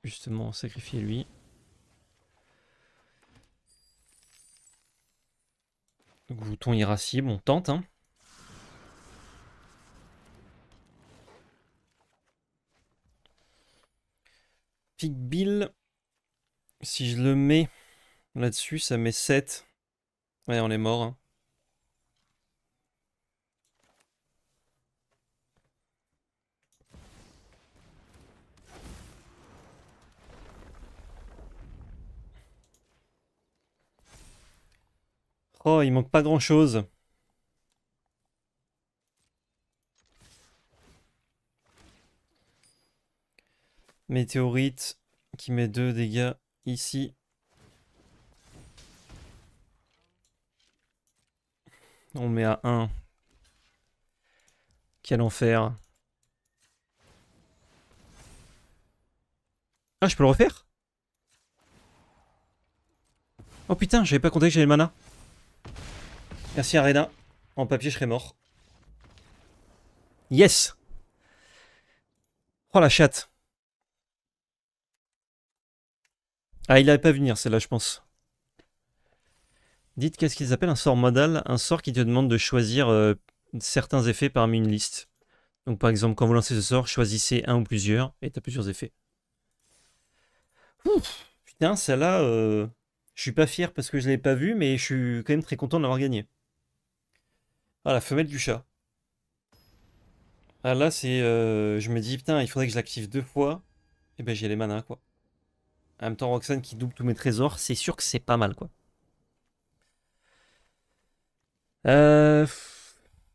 Justement, sacrifier lui. Glouton irascible, on tente, hein. Pick Bill. Si je le mets là-dessus, ça met 7. Ouais, on est mort, hein. Oh, il manque pas grand-chose. Météorite qui met 2 dégâts ici. On met à 1. Quel enfer. Ah, je peux le refaire? Oh putain, j'avais pas compté que j'avais le mana. Merci Arena. En papier, je serais mort. Yes! Oh la chatte. Ah, il avait pas venir celle-là, je pense. Dites qu'est-ce qu'ils appellent un sort modal? Un sort qui te demande de choisir certains effets parmi une liste. Donc par exemple, quand vous lancez ce sort, choisissez un ou plusieurs, et t'as plusieurs effets. Ouf, putain, celle-là, je suis pas fier parce que je l'avais pas vu, mais je suis quand même très content de l'avoir gagné. Ah, la femelle du chat. Ah là, c'est... je me dis, putain, il faudrait que je l'active 2 fois. Et ben j'ai les manas, quoi. En même temps, Roxane qui double tous mes trésors, c'est sûr que c'est pas mal, quoi.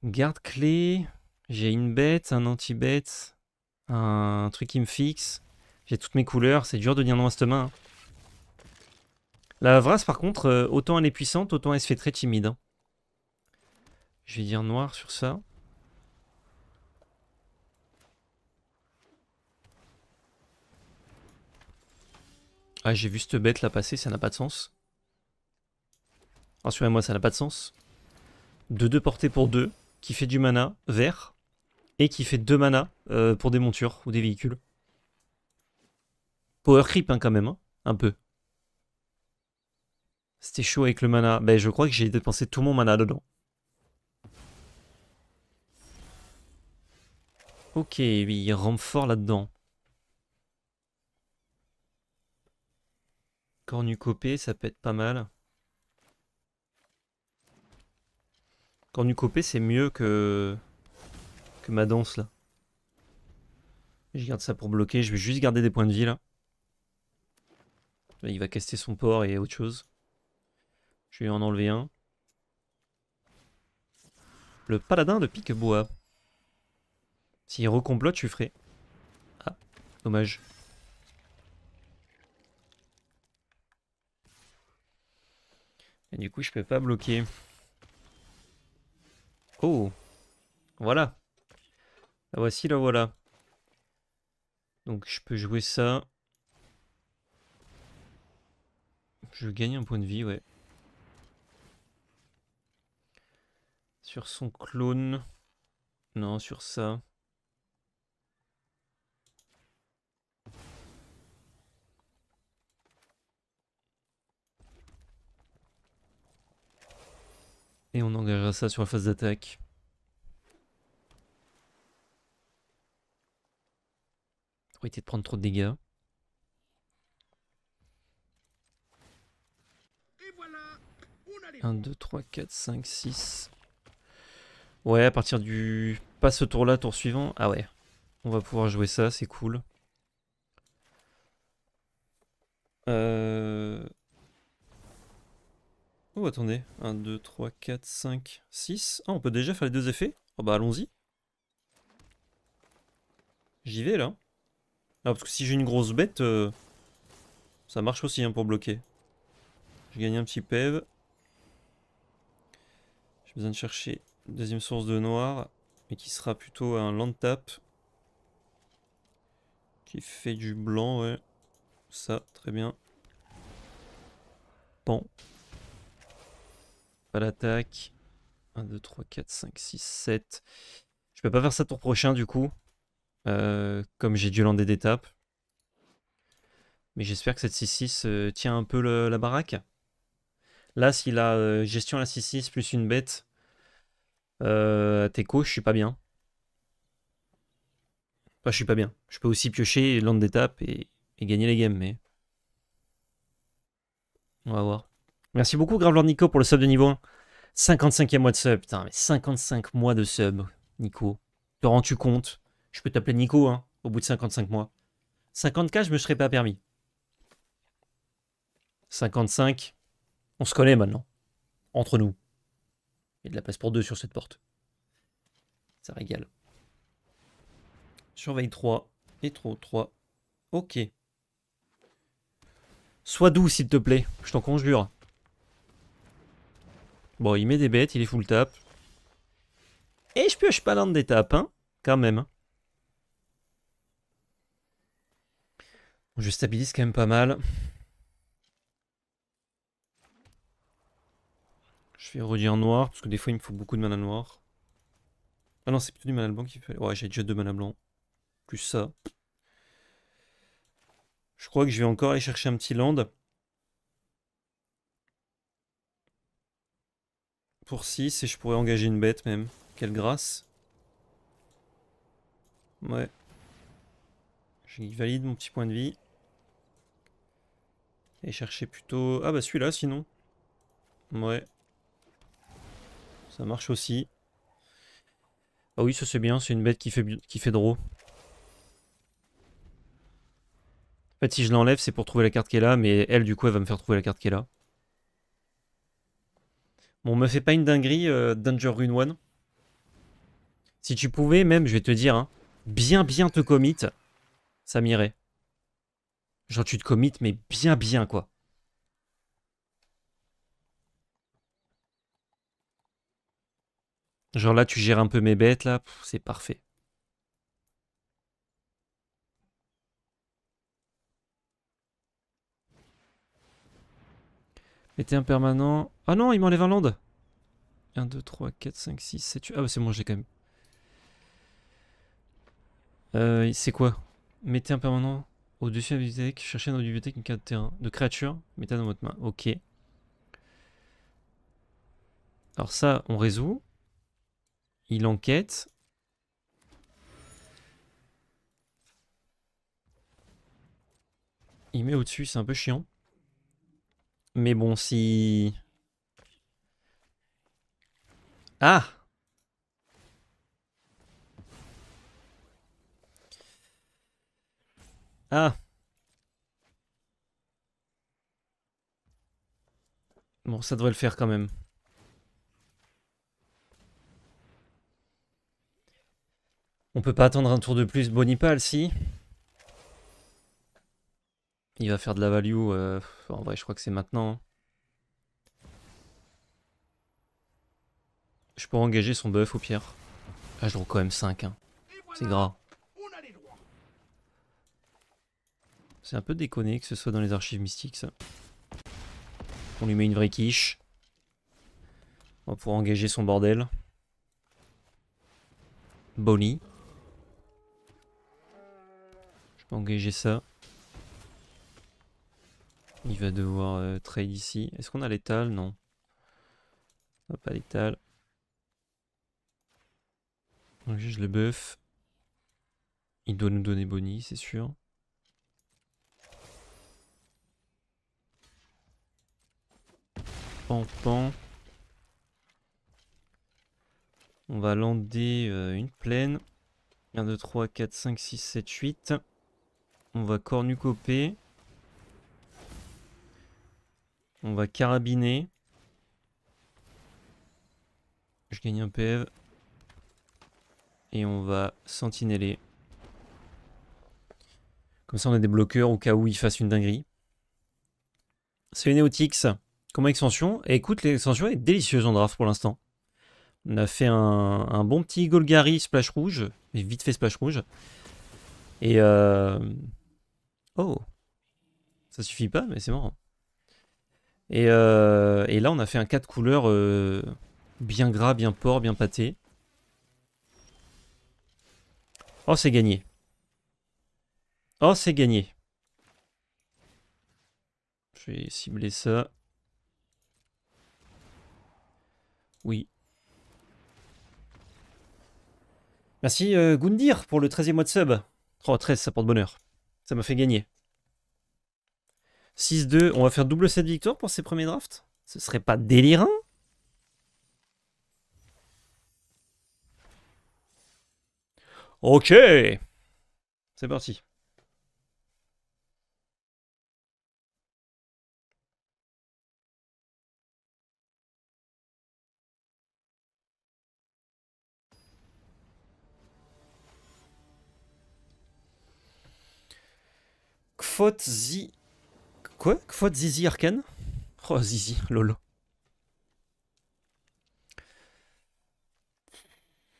Garde clé. J'ai une bête, un anti-bête, un truc qui me fixe. J'ai toutes mes couleurs, c'est dur de dire non à cette main, hein. La Vras, par contre, autant elle est puissante, autant elle se fait très timide. Hein. Je vais dire noir sur ça. Ah, j'ai vu cette bête là passer, ça n'a pas de sens. Rassurez-moi, ça n'a pas de sens. 2-2 portée pour 2, qui fait du mana vert, et qui fait 2 mana pour des montures ou des véhicules. Power creep hein, quand même, hein, un peu. C'était chaud avec le mana. Ben, je crois que j'ai dépensé tout mon mana dedans. Ok, oui, il rampe fort là-dedans. Cornucopé, ça peut être pas mal. Cornucopé, c'est mieux que ma danse là. Je garde ça pour bloquer. Je vais juste garder des points de vie là. Il va caster son port et autre chose. Je vais en enlever un. Le paladin de Pique-Bois. S'il recomplote, je suis frais. Ah, dommage. Et du coup, je peux pas bloquer. Oh, voilà. La voici, la voilà. Donc, je peux jouer ça. Je gagne un point de vie, ouais. Sur son clone. Non, sur ça. Et on engagera ça sur la phase d'attaque. Pour éviter de prendre trop de dégâts. Et voilà, on a les 1, 2, 3, 4, 5, 6. Ouais, à partir du... Pas ce tour-là, tour suivant. Ah ouais. On va pouvoir jouer ça, c'est cool. Oh, attendez. 1, 2, 3, 4, 5, 6. Ah, on peut déjà faire les deux effets? Oh bah allons-y. J'y vais là. Ah, parce que si j'ai une grosse bête, ça marche aussi hein, pour bloquer. Je gagne un petit PEV. J'ai besoin de chercher une deuxième source de noir. Mais qui sera plutôt un land tap. Qui fait du blanc, ouais. Ça, très bien. Bon. Pas l'attaque. 1, 2, 3, 4, 5, 6, 7. Je peux pas faire ça tour prochain du coup. Comme j'ai dû lander des tapes. Mais j'espère que cette 6-6 tient un peu la baraque. Là, s'il a gestion à la 6-6 plus une bête, Teco, je suis pas bien. Enfin, je suis pas bien. Je peux aussi piocher, land des tapes et gagner les games, mais... On va voir. Merci beaucoup, Gravelord Nico, pour le sub de niveau 1. 55e mois de sub, putain, mais 55 mois de sub, Nico. Te rends-tu compte? Je peux t'appeler Nico, hein, au bout de 55 mois. 50K, je me serais pas permis. 55, on se connaît maintenant. Entre nous. Il y a de la place pour deux sur cette porte. Ça régale. Surveille 3. Et trop 3. Ok. Sois doux, s'il te plaît. Je t'en conjure. Bon, il met des bêtes, il est full tap. Et je pioche pas l'un des tapes, hein. Quand même. Je stabilise quand même pas mal. Je vais redire noir, parce que des fois il me faut beaucoup de mana noir. Ah non, c'est plutôt du mana blanc qu'il fait. Ouais, j'ai déjà 2 mana blanc. Plus ça. Je crois que je vais encore aller chercher un petit land. Pour 6, et je pourrais engager une bête même. Quelle grâce. Ouais. Je valide mon petit point de vie. Et chercher plutôt... Ah bah celui-là sinon. Ouais. Ça marche aussi. Ah oui, ça c'est bien, c'est une bête qui fait draw. En fait, si je l'enlève, c'est pour trouver la carte qui est là, mais elle, du coup, elle va me faire trouver la carte qui est là. Bon, me fais pas une dinguerie, Danger Rune 1. Si tu pouvais, même, je vais te dire, hein, bien te commit, ça m'irait. Genre, tu te commit, mais bien, quoi. Genre là, tu gères un peu mes bêtes, là. C'est parfait. Mettez un permanent. Ah non, il m'enlève un land. 1, 2, 3, 4, 5, 6, 7, 8. Ah bah c'est bon, j'ai quand même. C'est quoi? Mettez un permanent au-dessus de la bibliothèque. Cherchez dans la bibliothèque une carte de terrain. De créature. Mettez dans votre main. Ok. Alors ça, on résout. Il enquête. Il met au-dessus, c'est un peu chiant. Mais bon, si... Ah! Ah! Bon, ça devrait le faire quand même. On peut pas attendre un tour de plus Bonipal, si? Il va faire de la value. En vrai, je crois que c'est maintenant. Hein. Je pourrais engager son buff au pire. Ah, je drôle quand même 5. Hein. C'est gras. C'est un peu déconné que ce soit dans les archives mystiques, ça. On lui met une vraie quiche. On va pouvoir engager son bordel. Bonnie. Je peux engager ça. Il va devoir trade ici. Est-ce qu'on a l'étal? Non. On n'a pas l'étal. Donc je le buff. Il doit nous donner Bonnie, c'est sûr. Pan pan. On va lander une plaine. 1, 2, 3, 4, 5, 6, 7, 8. On va cornucoper. On va carabiner. Je gagne un PV. Et on va sentineller. Comme ça on a des bloqueurs au cas où il fasse une dinguerie. C'est une Neotix. Comme extension. Et écoute, l'extension est délicieuse en draft pour l'instant. On a fait un bon petit Golgari splash rouge. Et vite fait splash rouge. Et oh. Ça suffit pas, mais c'est marrant. Et là, on a fait un 4 couleurs bien gras, bien porc, bien pâté. Oh, c'est gagné. Oh, c'est gagné. Je vais cibler ça. Oui. Merci Gundir pour le 13e mois de sub. Oh, 13, ça porte bonheur. Ça m'a fait gagner. 6-2, on va faire double 7 victoires pour ces premiers drafts. Ce serait pas délirant? Ok. C'est parti. Kfot Zi... Quoi? Kfot Zizi Arcane? Oh, Zizi, lolo.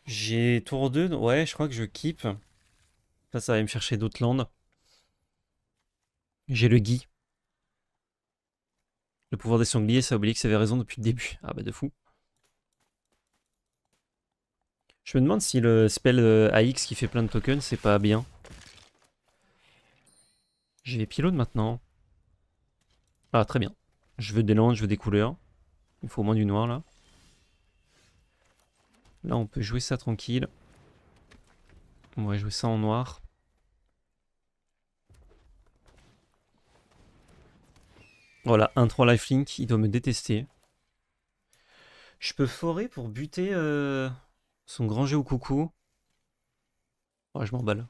J'ai tour 2, ouais, je crois que je keep. Ça va me chercher d'autres landes. J'ai le Guy. Le pouvoir des sangliers, ça a oublié que ça avait raison depuis le début. Ah bah de fou. Je me demande si le spell AX qui fait plein de tokens, c'est pas bien. J'ai les pylônes maintenant. Ah très bien. Je veux des landes, je veux des couleurs. Il faut au moins du noir là. Là on peut jouer ça tranquille. On va jouer ça en noir. Voilà, 1-3 lifelink, il doit me détester. Je peux forer pour buter son grand jeu au coucou. Ouais, je m'emballe.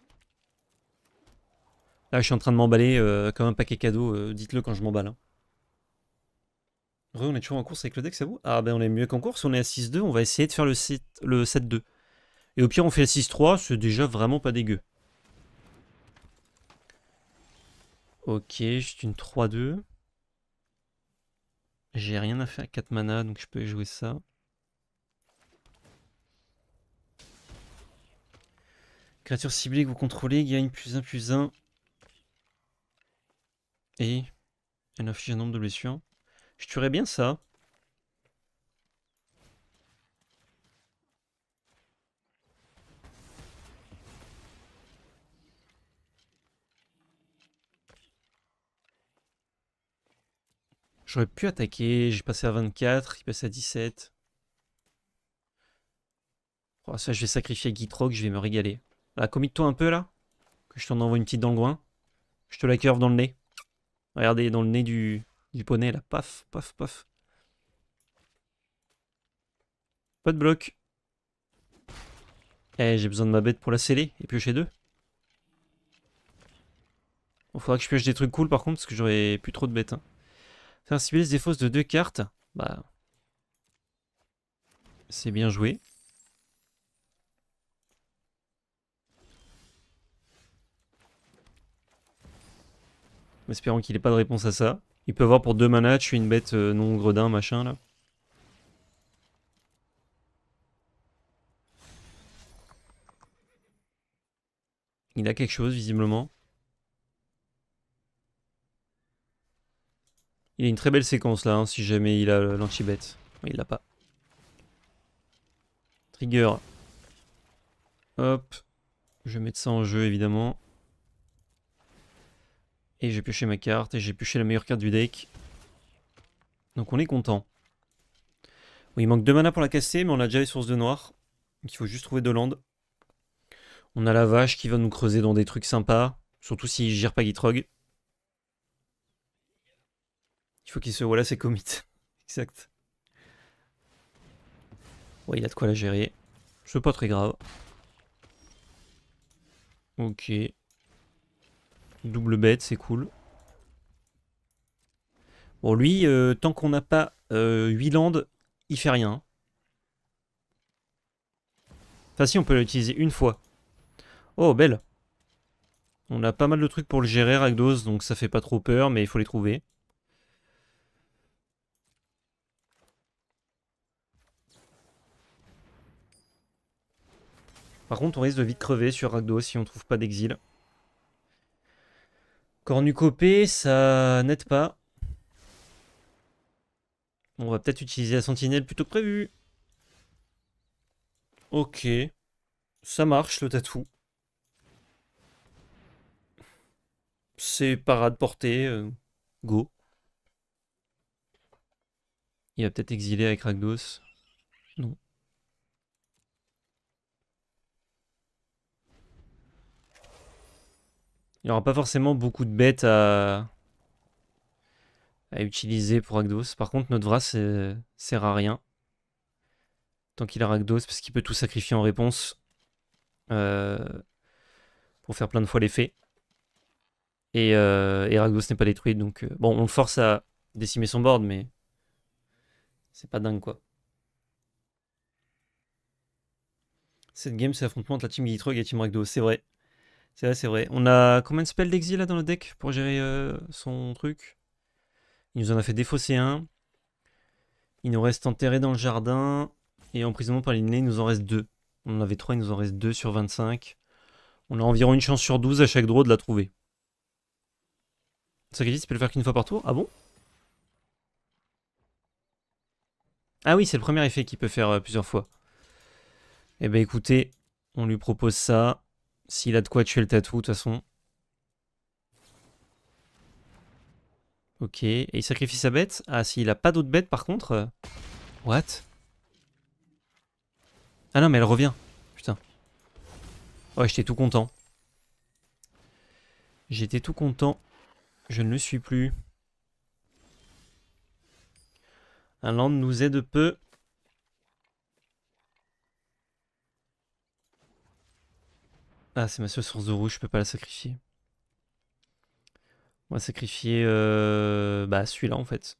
Là, je suis en train de m'emballer comme un paquet cadeau. Dites-le quand je m'emballe. Hein. On est toujours en course avec le deck, c'est vous? Ah, ben on est mieux qu'en course. On est à 6-2. On va essayer de faire le 7-2. Et au pire, on fait le 6-3. C'est déjà vraiment pas dégueu. Ok, juste une 3-2. J'ai rien à faire à 4 mana, donc je peux jouer ça. Créature ciblée que vous contrôlez gagne +1/+1. Et elle inflige un nombre de blessures. Je tuerais bien ça. J'aurais pu attaquer, j'ai passé à 24, il passe à 17. Oh, ça, je vais sacrifier Gitrog, je vais me régaler. Là, commit-toi un peu là. Que je t'en envoie une petite dans le groin. Je te la curve dans le nez. Regardez, dans le nez du poney là. Paf, paf, paf. Pas de bloc. Eh, j'ai besoin de ma bête pour la sceller et piocher 2. Bon, faudra que je pioche des trucs cool par contre, parce que j'aurais plus trop de bêtes. Hein. Faire cibler se défausse de 2 cartes. Bah. C'est bien joué. Espérons qu'il ait pas de réponse à ça. Il peut avoir pour 2 mana, je suis une bête non gredin, machin là. Il a quelque chose visiblement. Il a une très belle séquence là, hein, si jamais il a l'anti-bête. Il l'a pas. Trigger. Hop. Je vais mettre ça en jeu évidemment. Et j'ai pioché ma carte et j'ai pioché la meilleure carte du deck. Donc on est content. Bon, il manque 2 mana pour la casser, mais on a déjà les sources de noir. Donc il faut juste trouver 2 landes. On a la vache qui va nous creuser dans des trucs sympas. Surtout s'il gère pas Gitrog. Il faut qu'il se... Voilà, c'est commit. Exact. Ouais, il a de quoi la gérer. C'est pas très grave. Ok. Double bête, c'est cool. Bon, lui, tant qu'on n'a pas 8 landes, il fait rien. Enfin, si, on peut l'utiliser une fois. Oh, belle. On a pas mal de trucs pour le gérer, Rakdos, donc ça fait pas trop peur, mais il faut les trouver. Par contre, on risque de vite crever sur Rakdos si on trouve pas d'exil. Cornucopée, ça n'aide pas. On va peut-être utiliser la sentinelle plutôt que prévu. Ok. Ça marche, le tatou. C'est parade portée. Go. Il va peut-être exiler avec Rakdos. Non. Il n'y aura pas forcément beaucoup de bêtes à utiliser pour Rakdos. Par contre, notre Vras sert à rien. Tant qu'il a Rakdos, parce qu'il peut tout sacrifier en réponse. Pour faire plein de fois l'effet. Et Rakdos n'est pas détruit, donc... bon, on le force à décimer son board, mais... C'est pas dingue, quoi. Cette game, c'est l'affrontement entre la team Gitrog et la team Rakdos, c'est vrai. C'est vrai, c'est vrai. On a combien de spells d'exil là dans le deck pour gérer son truc? Il nous en a fait défausser un. Il nous reste enterré dans le jardin. Et emprisonnement par l'inné, il nous en reste 2. On en avait 3, il nous en reste 2 sur 25. On a environ une chance sur 12 à chaque draw de la trouver. Sacrifice peut le faire qu'une fois par tour? Ah bon? Ah oui, c'est le premier effet qu'il peut faire plusieurs fois. Eh ben écoutez, on lui propose ça. S'il a de quoi tuer le tatou, de toute façon. Ok, et il sacrifie sa bête. Ah, s'il a pas d'autres bêtes par contre. What? Ah non, mais elle revient. Putain. Ouais, j'étais tout content. J'étais tout content. Je ne le suis plus. Un land nous aide peu. Ah, c'est ma seule source de rouge, je peux pas la sacrifier. On va sacrifier bah, celui-là en fait.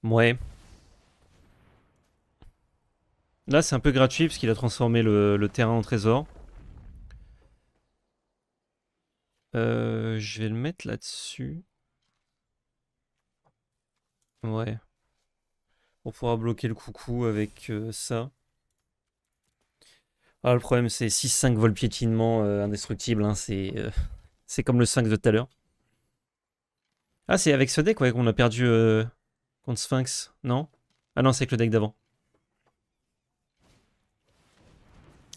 Ouais. Là, c'est un peu gratuit parce qu'il a transformé le terrain en trésor. Je vais le mettre là-dessus. Ouais. On pourra bloquer le coucou avec ça. Ah, le problème, c'est 6-5 vol piétinement indestructible. Hein, c'est comme le 5 de tout à l'heure. Ah, c'est avec ce deck ouais, qu'on a perdu contre Sphinx, non? Ah non, c'est avec le deck d'avant.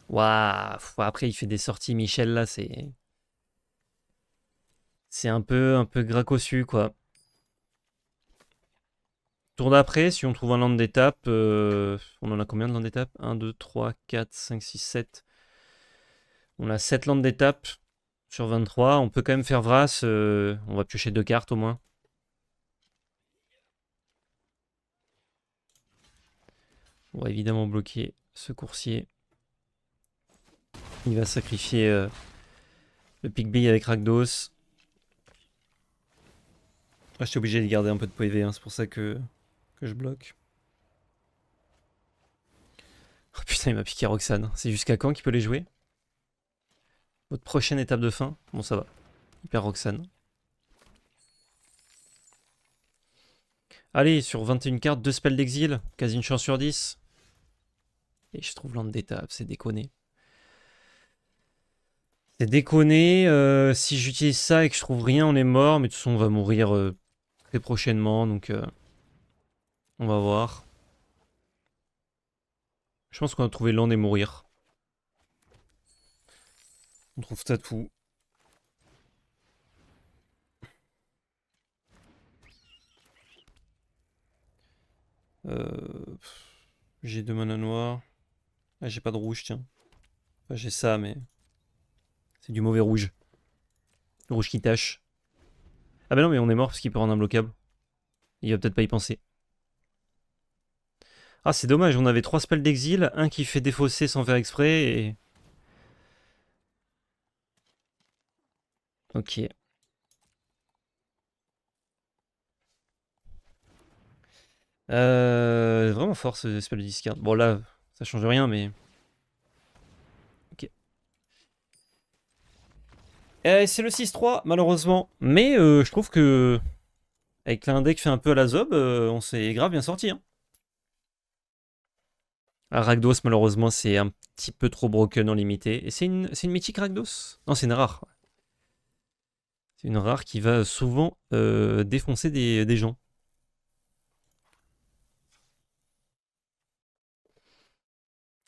Waouh. Après, il fait des sorties Michel, là, c'est... C'est un peu gracossu, quoi. Tour d'après, si on trouve un land d'étape, on en a combien de land d'étape? 1, 2, 3, 4, 5, 6, 7. On a 7 landes d'étape sur 23. On peut quand même faire Vras. On va piocher 2 cartes au moins. On va évidemment bloquer ce coursier. Il va sacrifier le Pigby avec Rakdos. Ah, j'étais obligé de garder un peu de PV, hein, c'est pour ça que je bloque. Oh putain, il m'a piqué Roxane. C'est jusqu'à quand qu'il peut les jouer? Votre prochaine étape de fin? Bon, ça va. Il perd Roxane. Allez, sur 21 cartes, 2 spells d'exil. Quasi une chance sur 10. Et je trouve land d'étape, c'est déconné. C'est déconné. Si j'utilise ça et que je trouve rien, on est mort. Mais de toute façon, on va mourir très prochainement. Donc, on va voir. Je pense qu'on a trouvé land et mourir. On trouve tatou. J'ai 2 mana noirs. Ah, j'ai pas de rouge, tiens. Enfin, j'ai ça, mais... C'est du mauvais rouge. Le rouge qui tâche. Ah bah non, mais on est mort parce qu'il peut rendre imbloquable. Il va peut-être pas y penser. Ah, c'est dommage, on avait 3 spells d'exil, un qui fait défausser sans faire exprès, et... Ok. Vraiment fort ce spell de discard. Bon là, ça change rien, mais... Ok. C'est le 6-3, malheureusement. Mais je trouve que... Avec un deck fait un peu à la Zob, on s'est grave bien sorti. Hein. Ah, Rakdos, malheureusement, c'est un petit peu trop broken en limité. Et c'est une mythique Rakdos? Non, c'est une rare. C'est une rare qui va souvent défoncer des gens.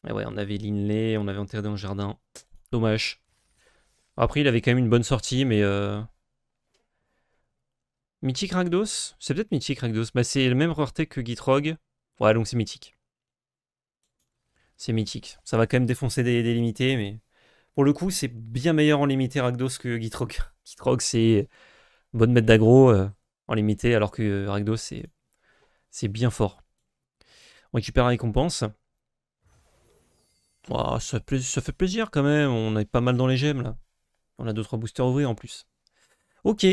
Et ouais, on avait Linley, on avait enterré dans le jardin. Dommage. Après, il avait quand même une bonne sortie, mais... Mythique Rakdos? C'est peut-être Mythique Rakdos. Bah, c'est le même rareté que Gitrog. Ouais, donc c'est mythique. C'est mythique. Ça va quand même défoncer des limités, mais... Pour le coup, c'est bien meilleur en limité Rakdos que Gitrog. Gitrog, c'est bonne bête d'aggro en limité, alors que Rakdos, c'est bien fort. On récupère la récompense. Oh, ça fait plaisir quand même. On est pas mal dans les gemmes, là. On a 2-3 boosters ouverts en plus. Ok.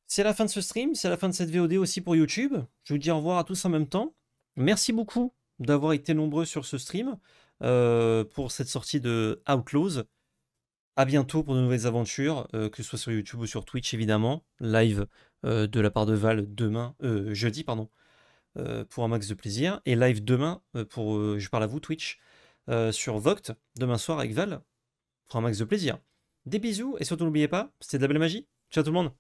C'est la fin de ce stream. C'est la fin de cette VOD aussi pour YouTube. Je vous dis au revoir à tous en même temps. Merci beaucoup d'avoir été nombreux sur ce stream pour cette sortie de Outlaws. À bientôt pour de nouvelles aventures, que ce soit sur YouTube ou sur Twitch évidemment. Live de la part de Val demain, jeudi pardon, pour un max de plaisir. Et live demain pour, je parle à vous Twitch, sur Voct, demain soir avec Val, pour un max de plaisir. Des bisous et surtout n'oubliez pas, c'était de la belle magie. Ciao tout le monde.